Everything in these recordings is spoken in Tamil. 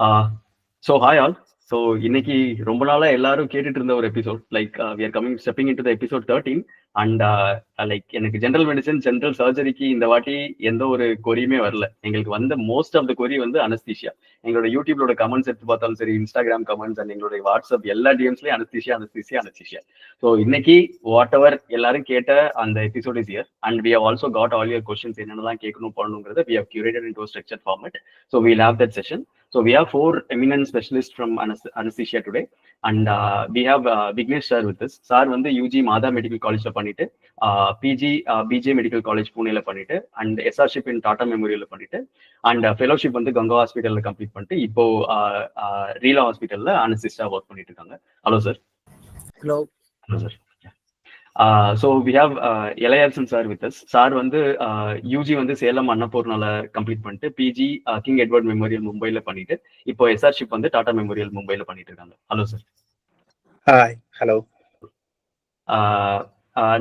Uh, so hi all. So இன்னைக்கு ரொம்ப நாளா எல்லாரும் கேட்டுட்டு இருந்த ஒரு episode like we are coming stepping into the episode 13 and like எனக்கு ஜென்ரல் மெடிசன் ஜென்ரல் சர்ஜரிக்கு இந்த வாட்டி எந்த ஒரு கொரியுமே வரல. எங்களுக்கு வந்த மோஸ்ட் ஆஃப் த கொரி வந்து அனஸ்தீஷியா. எங்களோட யூடியூப்லோட கமெண்ட்ஸ் எடுத்து பார்த்தாலும் சரி, இன்ஸ்டாகிராம் கமெண்ட்ஸ் அண்ட் எங்களுடைய வாட்ஸ்அப் எல்லா டிஎம்ஸ்லயும் அனஸ்தீஷியா அனஸ்தீஷியா அனஸ்தீஷியா. ஸோ இன்னைக்கு வாட் எவர் எல்லாரும் கேட்ட அந்த episode is year and we have also got all your questions என்னென்னலாம் கேட்கணும் பண்ணணுங்கிறத we have curated into a structured format. So we'll have that session. So we have four eminent specialists from anesthesia today, and we have Vignesh sir with us. Sir வந்து UG மாதா மெடிக்கல் காலேஜ்ல பண்ணிட்டு பிஜி பிஜே மெடிக்கல் காலேஜ் புனேல பண்ணிட்டு அண்ட் எஸ்ஆர்ஷிப் இன் டாடா மெமோரியல்ல பண்ணிட்டு அண்ட் ஃபெலோஷிப் வந்து கங்கா ஹாஸ்பிட்டல்ல கம்ப்ளீட் பண்ணிட்டு இப்போ ரீலா ஹாஸ்பிட்டல்ல அனஸ்திஸ்டா ஒர்க் பண்ணிட்டு இருக்காங்க. Hello sir. Hello. Hello sir. So we have Elayasan sir with us. Sir வந்து UG வந்து சேலம் அன்னபூர்ணால கம்ப்ளீட் பண்ணிட்டு பிஜி கிங் எட்வர்ட் மெமோரியல் மும்பைல பண்ணிட்டு இப்போ எஸ்ஆர்ஷிப் வந்து டாடா மெமோரியல் மும்பைல பண்ணிட்டு இருக்காங்க. Hello sir. ஹாய். ஹலோ.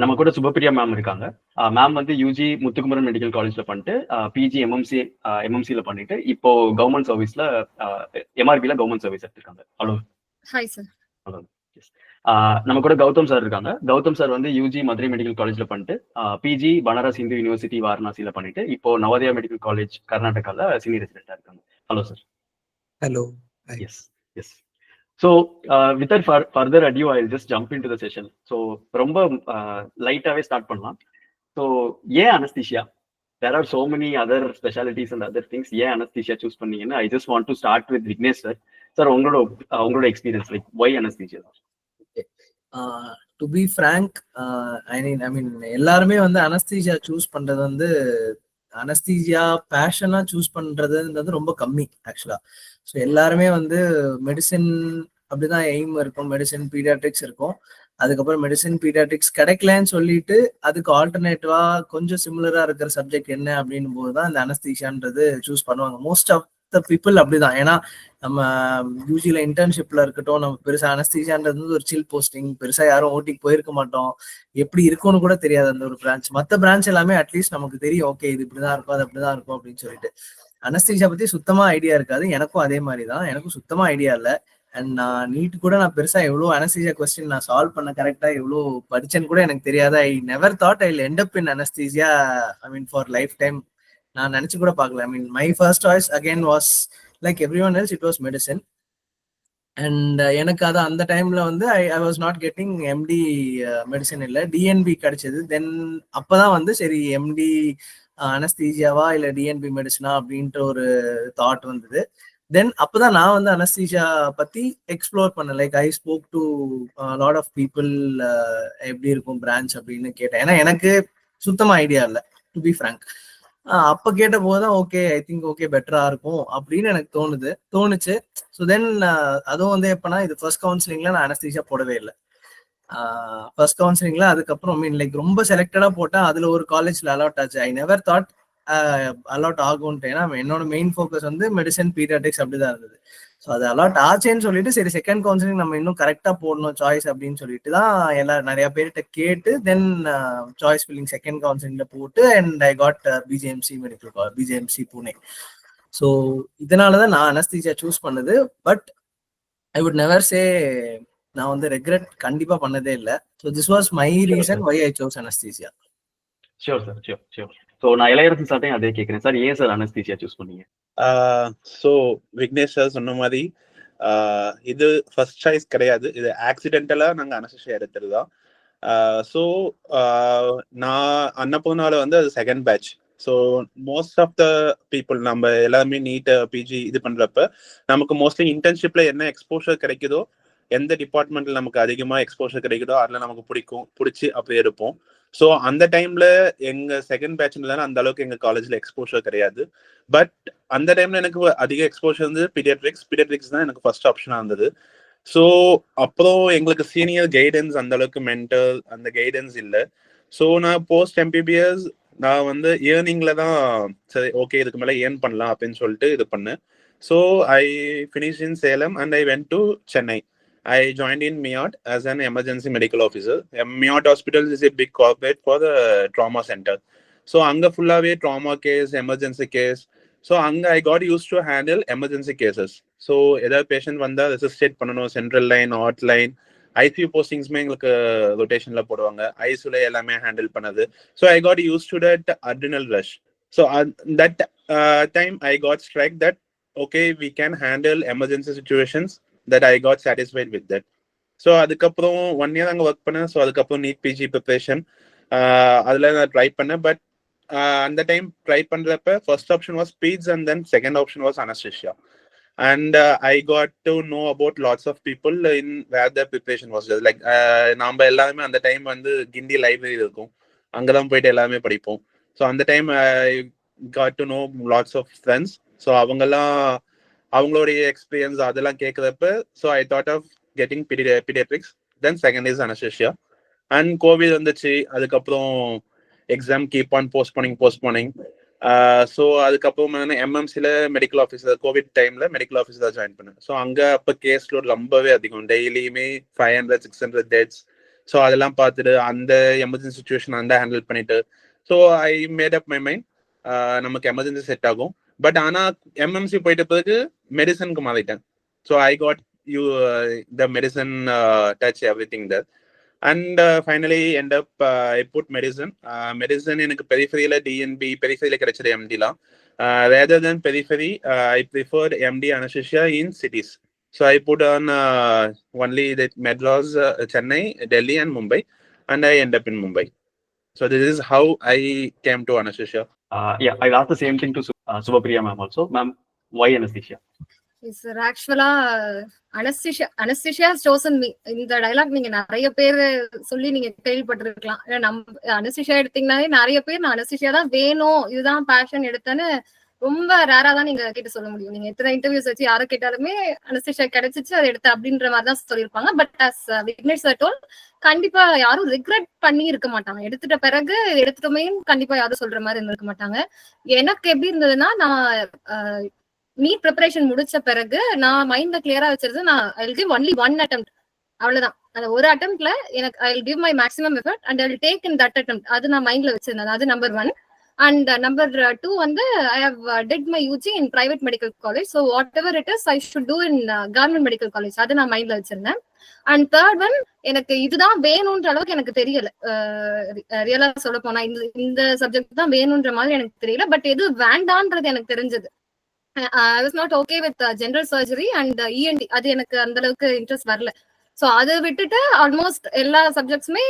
நம்ம கூட சுபப்பிரியா மேம் இருக்காங்க. மேம் வந்து யூஜி முத்துக்குமரன் மெடிக்கல் காலேஜ்ல பண்ணிட்டு பிஜி எம்எம்சில பண்ணிட்டு இப்போ கவர்மெண்ட் சர்வீஸ்ல எம்ஆர்பில கவர்மெண்ட் சர்வீஸ் எடுத்திருக்காங்க. ஹலோ. Hi sir. ஹலோ. நம்ம கூட கௌதம் சார் இருக்காங்க. கௌதம் சார் வந்து யூஜி மதுரை மெடிக்கல் காலேஜ்ல பண்ணிட்டு பிஜி பனாரஸ் இந்து யூனிவர்சிட்டி வாரணாசியில பண்ணிட்டு இப்போ நவோதயா மெடிக்கல் காலேஜ் கர்நாடகால சீனியர் ரெசிடென்டா இருக்காங்க. Hello sir. Hello. Yes yes. So without further adieu I just jump in to the session. So ரொம்ப லைட்டாவே ஸ்டார்ட் பண்ணலாம். ஸோ ஏன் anaesthesia? there are so many other specialties and other things. ஏன் அனஸ்தீஷியா சூஸ் பண்ணீங்கன்னா I just want to start with Vignesh sir. Sir உங்களோட experience like why anaesthesia? To be frank, I mean எல்லாருமே வந்து அனஸ்தீசியா சூஸ் பண்றது வந்து அனஸ்தீசியா பேஷனா சூஸ் பண்றதுன்றது ரொம்ப கம்மி ஆக்சுவலா. ஸோ எல்லாருமே வந்து மெடிசின் அப்படிதான் எய்ம் இருக்கும், மெடிசின் பீடியாட்ரிக்ஸ் இருக்கும். அதுக்கப்புறம் மெடிசின் பீடியாட்ரிக்ஸ் கிடைக்கலன்னு சொல்லிட்டு அதுக்கு ஆல்டர்னேட்டிவா கொஞ்சம் சிமிலரா இருக்கிற சப்ஜெக்ட் என்ன அப்படின்னும் போதுதான் இந்த அனஸ்தீசியான்றது சூஸ் பண்ணுவாங்க. மோஸ்ட் ஆஃப் பீப்புள் அப்படிதான். ஏன்னா நம்ம யூஜில இன்டர்ன்ஷிப்ல இருக்கட்டும், நம்ம பெருசா அனஸ்தீசியான்றது ஒரு சில் போஸ்டிங், பெருசா யாரும் ஓட்டிக்கு போயிருக்க மாட்டோம், எப்படி இருக்கும்னு கூட தெரியாது அந்த ஒரு பிரான்ச். மற்ற பிரான்ச் எல்லாமே அட்லீஸ்ட் நமக்கு தெரியும், ஓகே இது இப்படிதான் இருக்கும் அது அப்படிதான் இருக்கும் அப்படின்னு சொல்லிட்டு. அனஸ்தீசியா பத்தி சுத்தமா ஐடியா இருக்காது. எனக்கும் அதே மாதிரி தான், எனக்கும் சுத்தமா ஐடியா இல்லை. அண்ட் நான் நீட் கூட நான் பெருசா எவ்வளவு அனஸ்தீசியா கொஸ்டின் நான் சால்வ் பண்ண கரெக்டா எவ்வளவு படிச்சேன்னு கூட எனக்கு தெரியாது. I never thought I will end up in anaesthesia, I mean for life time. நான் நினைச்சு கூட பார்க்கல. I mean my first choice again was like everyone else, it was medicine. And எனக்கு அது அந்த டைம்ல வந்து I was not getting MD medicine, இல்லை டிஎன்பி கிடைச்சது. தென் அப்பதான் வந்து சரி எம்டி அனஸ்தீசியாவா இல்லை டிஎன்பி மெடிசனா அப்படின்ற ஒரு தாட் வந்தது. தென் அப்பதான் நான் வந்து அனஸ்தீசியா பத்தி எக்ஸ்ப்ளோர் பண்ணேன். Like I spoke to lot of people, எப்படி இருக்கும் பிரான்ச் அப்படின்னு கேட்டேன். ஏன்னா எனக்கு சுத்தமா ஐடியா இல்லை டு பி ஃப்ராங்க். அப்ப கேட்ட போதுதான் ஓகே ஐ திங்க் ஓகே பெட்டரா இருக்கும் அப்படின்னு எனக்கு தோணுச்சு. ஸோ தென் அதுவும் வந்து எப்பனா இது ஃபர்ஸ்ட் கவுன்சிலிங்ல நான் அனஸ்தீசியா போடவே இல்லை. ஃபர்ஸ்ட் கவுன்சிலிங்ல அதுக்கப்புறம் மீன் லைக் ரொம்ப செலக்டடா போட்டா அதுல ஒரு காலேஜ்ல அலாட் ஆச்சு. ஐ நெவர் தாட் அலாட் ஆகும்ட்டு. ஏன்னா என்னோட மெயின் ஃபோக்கஸ் வந்து மெடிசன் பீடியாட்ரிக்ஸ் அப்படிதான் இருந்தது. ஸோ அது அலாட் ஆச்சேன்னு சொல்லிட்டு சரி செகண்ட் கவுன்சிலிங் நம்ம இன்னும் கரெக்டா போடணும் சாய்ஸ் அப்படின்னு சொல்லிட்டு தான் நிறைய பேர்கிட்ட கேட்டு தென் சாய்ஸ் ஃபில்லிங் செகண்ட் கவுன்சிலிங்ல போட்டு and I got BJMC medical college, BJMC Pune. So இதனாலதான் நான் அனஸ்தீசியா சூஸ் பண்ணது. But I would never say நான் வந்து ரெக்ரெட் கண்டிப்பா பண்ணதே இல்லை. So this was my reason why I chose anaesthesia. Sure sir, sure sure. So நான் இளையரசன் சார்ட்டையும் அதே கேட்குறேன் சார், ஏன் சார் அனஸ்தீசியா சூஸ் பண்ணீங்க? ஸோ விக்னேஷ் சார் சொன்ன மாதிரி இது ஃபர்ஸ்ட் சாய்ஸ் கிடையாது, இது ஆக்சிடென்டலா நாங்கள் அனஸ்தீசியா எடுத்துருதான். ஸோ நான் அன்னபூர்ணால வந்து அது second batch. So most of the people நம்ம எல்லாருமே நீட் பிஜி இது பண்றப்ப நமக்கு மோஸ்ட்லி இன்டர்ன்ஷிப்ல என்ன எக்ஸ்போஷர் கிடைக்குதோ, எந்த டிபார்ட்மெண்ட்ல நமக்கு அதிகமா எக்ஸ்போஷர் கிடைக்குதோ அதில் நமக்கு பிடிச்சி அப்படி இருப்போம். ஸோ அந்த டைம்ல எங்க செகண்ட் பேட்ச்ல அந்த அளவுக்கு எங்க காலேஜ்ல எக்ஸ்போஷர் கிடையாது. பட் அந்த டைம்ல எனக்கு அதிக எக்ஸ்போஷர் வந்து பீடியாட்ரிக்ஸ் தான் எனக்கு ஃபர்ஸ்ட் ஆப்ஷனா இருந்தது. ஸோ அப்புறம் எங்களுக்கு சீனியர் கைடன்ஸ் அந்த அளவுக்கு மென்டல் அந்த கைடன்ஸ் இல்லை. ஸோ நான் போஸ்ட் எம்பிபிஎஸ் நான் வந்து ஏர்னிங்ல தான் சரி ஓகே இதுக்கு மேலே ஏர்ன் பண்ணலாம் அப்படின்னு சொல்லிட்டு இது பண்ணேன். So I finish in Salem and I went to Chennai. I joined in MIOT as an emergency medical officer. MIOT Hospital is a big corporate for the trauma center. So anga fullave trauma case, emergency case. So anga I got used to handle emergency cases. So ஏதாவது பேஷண்ட் வந்தால் ரெசிஸ்டேட் பண்ணணும், central line, art line, ICU போஸ்டிங்ஸ்மே எங்களுக்கு ரொட்டேஷன்ல போடுவாங்க, ஐசியூல எல்லாமே ஹேண்டில் பண்ணது. So I got used to that adrenal rush. So that time I got strike that okay we can handle emergency situations, that I got satisfied with that. So அதுக்கப்புறம் 1 year அங்கே ஒர்க் பண்ணேன். ஸோ அதுக்கப்புறம் நீட் பிஜி ப்ரிப்ரேஷன் அதில் நான் ட்ரை பண்ணேன். பட் அந்த டைம் ட்ரை பண்ணுறப்ப first option was speech and then second option was anaesthesia. And I got to know about lots of people in where the preparation was just like நாம எல்லாருமே அந்த டைம் வந்து கிண்டி லைப்ரரி இருக்கும், அங்கதான் போயிட்டு எல்லாமே படிப்போம். ஸோ அந்த time I got to know lots of friends. So அவங்கெல்லாம் அவங்களுடைய எக்ஸ்பீரியன்ஸ் அதெல்லாம் கேட்குறப்ப so I thought of getting paediatrics. Then second is anaesthesia. And covid வந்துச்சு, அதுக்கப்புறம் exam keep on postponing. So அதுக்கப்புறம் எம்எம்சியில் மெடிக்கல் ஆஃபீஸர், கோவிட் டைமில் மெடிக்கல் ஆஃபீஸர் ஜாயின் பண்ணேன். ஸோ அங்கே அப்போ கேஸ் லோட் ரொம்பவே அதிகம், டெய்லியுமே 500-600 டெத்ஸ். ஸோ அதெல்லாம் பார்த்துட்டு அந்த எமர்ஜென்சி சுச்சுவேஷன் அந்த ஹேண்டில் பண்ணிட்டு so I made up my mind நமக்கு எமர்ஜென்சி செட் ஆகும். பட் ஆனால் எம்எம்சி போயிட்ட பிறகு மெடிசனுக்கு மாறிட்டேன். So I God you the medicine touch every thing that. And finally end up I put medicine. Medicine எனக்கு பெரிஃபெரியில டிஎன்பி, பெரிஃபெரியில கிடைச்சது எம்டிலாம். Rather than periphery, I preferred MD anesthesia in cities. So I put on only the Madras, Chennai, Delhi and Mumbai, and I end up in Mumbai. So this is how I came to anesthesia. Yeah, I'll ask the same thing to Subhapriya ma'am also. Ma'am, why anesthesia? Sir ஆக்சுவலா அனஸ்தீசியா has chosen me. இந்த டைலாக் நீங்க நிறைய பேர் சொல்லி நீங்க கேள்விப்பட்டிருக்கலாம். அனஸ்தீசியா எடுத்தீங்கன்னாலே நிறைய பேர் நான் அனஸ்தீசியா தான் வேணும், இதுதான் பேஷன் எடுத்தேன்னு ரொம்ப ரேரா தான் நீங்க கேட்டு சொல்ல முடியும். நீங்க எத்தனை இன்டர்வியூஸ் வச்சு யாரை கேட்டாலுமே அனஸ்தீசியா கிடைச்சிச்சு அதை எடுத்த அப்படின்ற மாதிரி தான் சொல்லியிருப்பாங்க. But as Vignesh sir told, கண்டிப்பா யாரும் ரிக்ரெட் பண்ணி இருக்க மாட்டாங்க. எடுத்துட்ட பிறகு எடுத்துட்டோமே கண்டிப்பா யாரும் சொல்ற மாதிரி இருந்திருக்க மாட்டாங்க. எனக்கு எப்படி இருந்ததுன்னா, நான் நீட் ப்ரிப்பரேஷன் முடிச்ச பிறகு நான் மைண்ட்ல கிளியரா வச்சிருந்தது, நான் I will give only one attempt, அவ்வளவுதான். அந்த ஒரு அட்டெம்ப்ட்ல எனக்கு I will give my maximum effort and I will take in that attempt. அது நான் மைண்ட்ல வச்சிருந்தேன். அது நம்பர் 1. அண்ட் நம்பர் 2 வந்து I how did my UG in private medical college. So what ever it is I should do in government medical college. அது நான் மைண்ட்ல வச்சிருந்தேன். அண்ட் தேர்ட் ஒன், எனக்கு இதுதான் வேணும்ன்ற அளவுக்கு எனக்கு தெரியல. ரியலா சொல்ல போனா இந்த சப்ஜெக்ட் தான் வேணும்ன்ற மாதிரி எனக்கு தெரியல. பட் எது வேண்டான்றது எனக்கு தெரிஞ்சது. I was not okay with general surgery and ENT. அது எனக்கு அந்த அளவுக்கு இன்ட்ரெஸ்ட் வரல. ஸோ அதை விட்டுட்டு ஆல்மோஸ்ட் எல்லா சப்ஜெக்ட்ஸுமே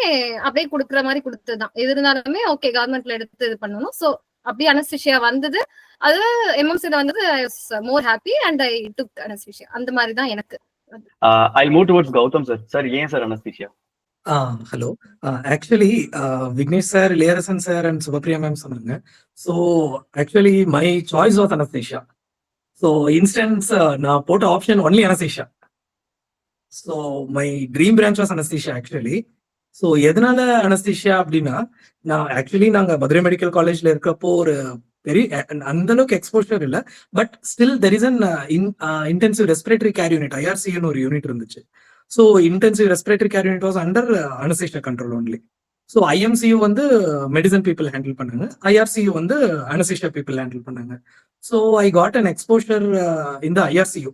அப்படியே கொடுக்குற மாதிரி கொடுத்ததுதான். எது இருந்தாலுமே ஓகே கவர்மெண்ட்ல எடுத்து இது பண்ணணும். ஸோ அப்படியே அனஸ்தீசியா வந்தது. அது எம்எம்சில வந்தது. I was more happy and I took anaesthesia. அந்த மாதிரி தான் எனக்கு. I'll move towards Gautam sir. Sir, ஏன் sir anaesthesia? Hello, actually Vignesh sir, Ilayarasan sir and Subapriya ma'am சொன்னாங்க. So actually my choice was anaesthesia. So instance நான் போட்ட option only anaesthesia. So my dream branch was anaesthesia actually. So எதனால அனஸ்தீசியா அப்படின்னா, நாங்கள் மதுரை மெடிக்கல் காலேஜ்ல இருக்கப்போ ஒரு பெரிய அந்த அளவுக்கு எக்ஸ்போஷர் இல்லை. But still there is an intensive respiratory care unit, IRCன்னு ஒரு யூனிட் இருந்துச்சு. So intensive respiratory care unit was under anaesthesia control only. So IMCU வந்து மெடிசன் பீப்புள் ஹேண்டில் பண்ணாங்க, IRCU வந்து அனஸ்தீசியா பீப்புள் ஹேண்டில் பண்ணாங்க. So I got an exposure in the IRCU.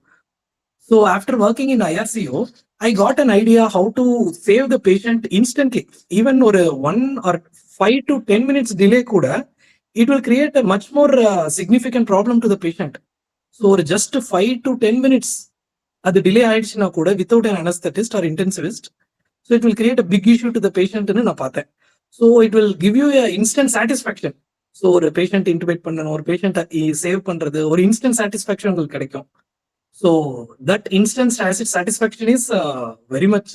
So after working in IRCU, I got an idea how to save the patient instantly. Even ஒரு 1 or 5 to 10 minutes delay கூட it will create a much more significant problem to the patient. So just 5 to 10 minutes அது டிலே ஆயிடுச்சுன்னா கூட without an anesthetist or intensivist, so it will create a big issue to the patient ன்னு நான் பார்த்தேன். So it will give you a instant satisfaction. So ஒரு பேஷண்ட் இன்டுபேட் பண்ணணும், ஒரு பேஷண்ட் சேவ் பண்றது, ஒரு இன்ஸ்டன்ட் சாட்டிஸ்ஃபேக்ஷன் உங்களுக்கு கிடைக்கும். So that instant satisfaction is very much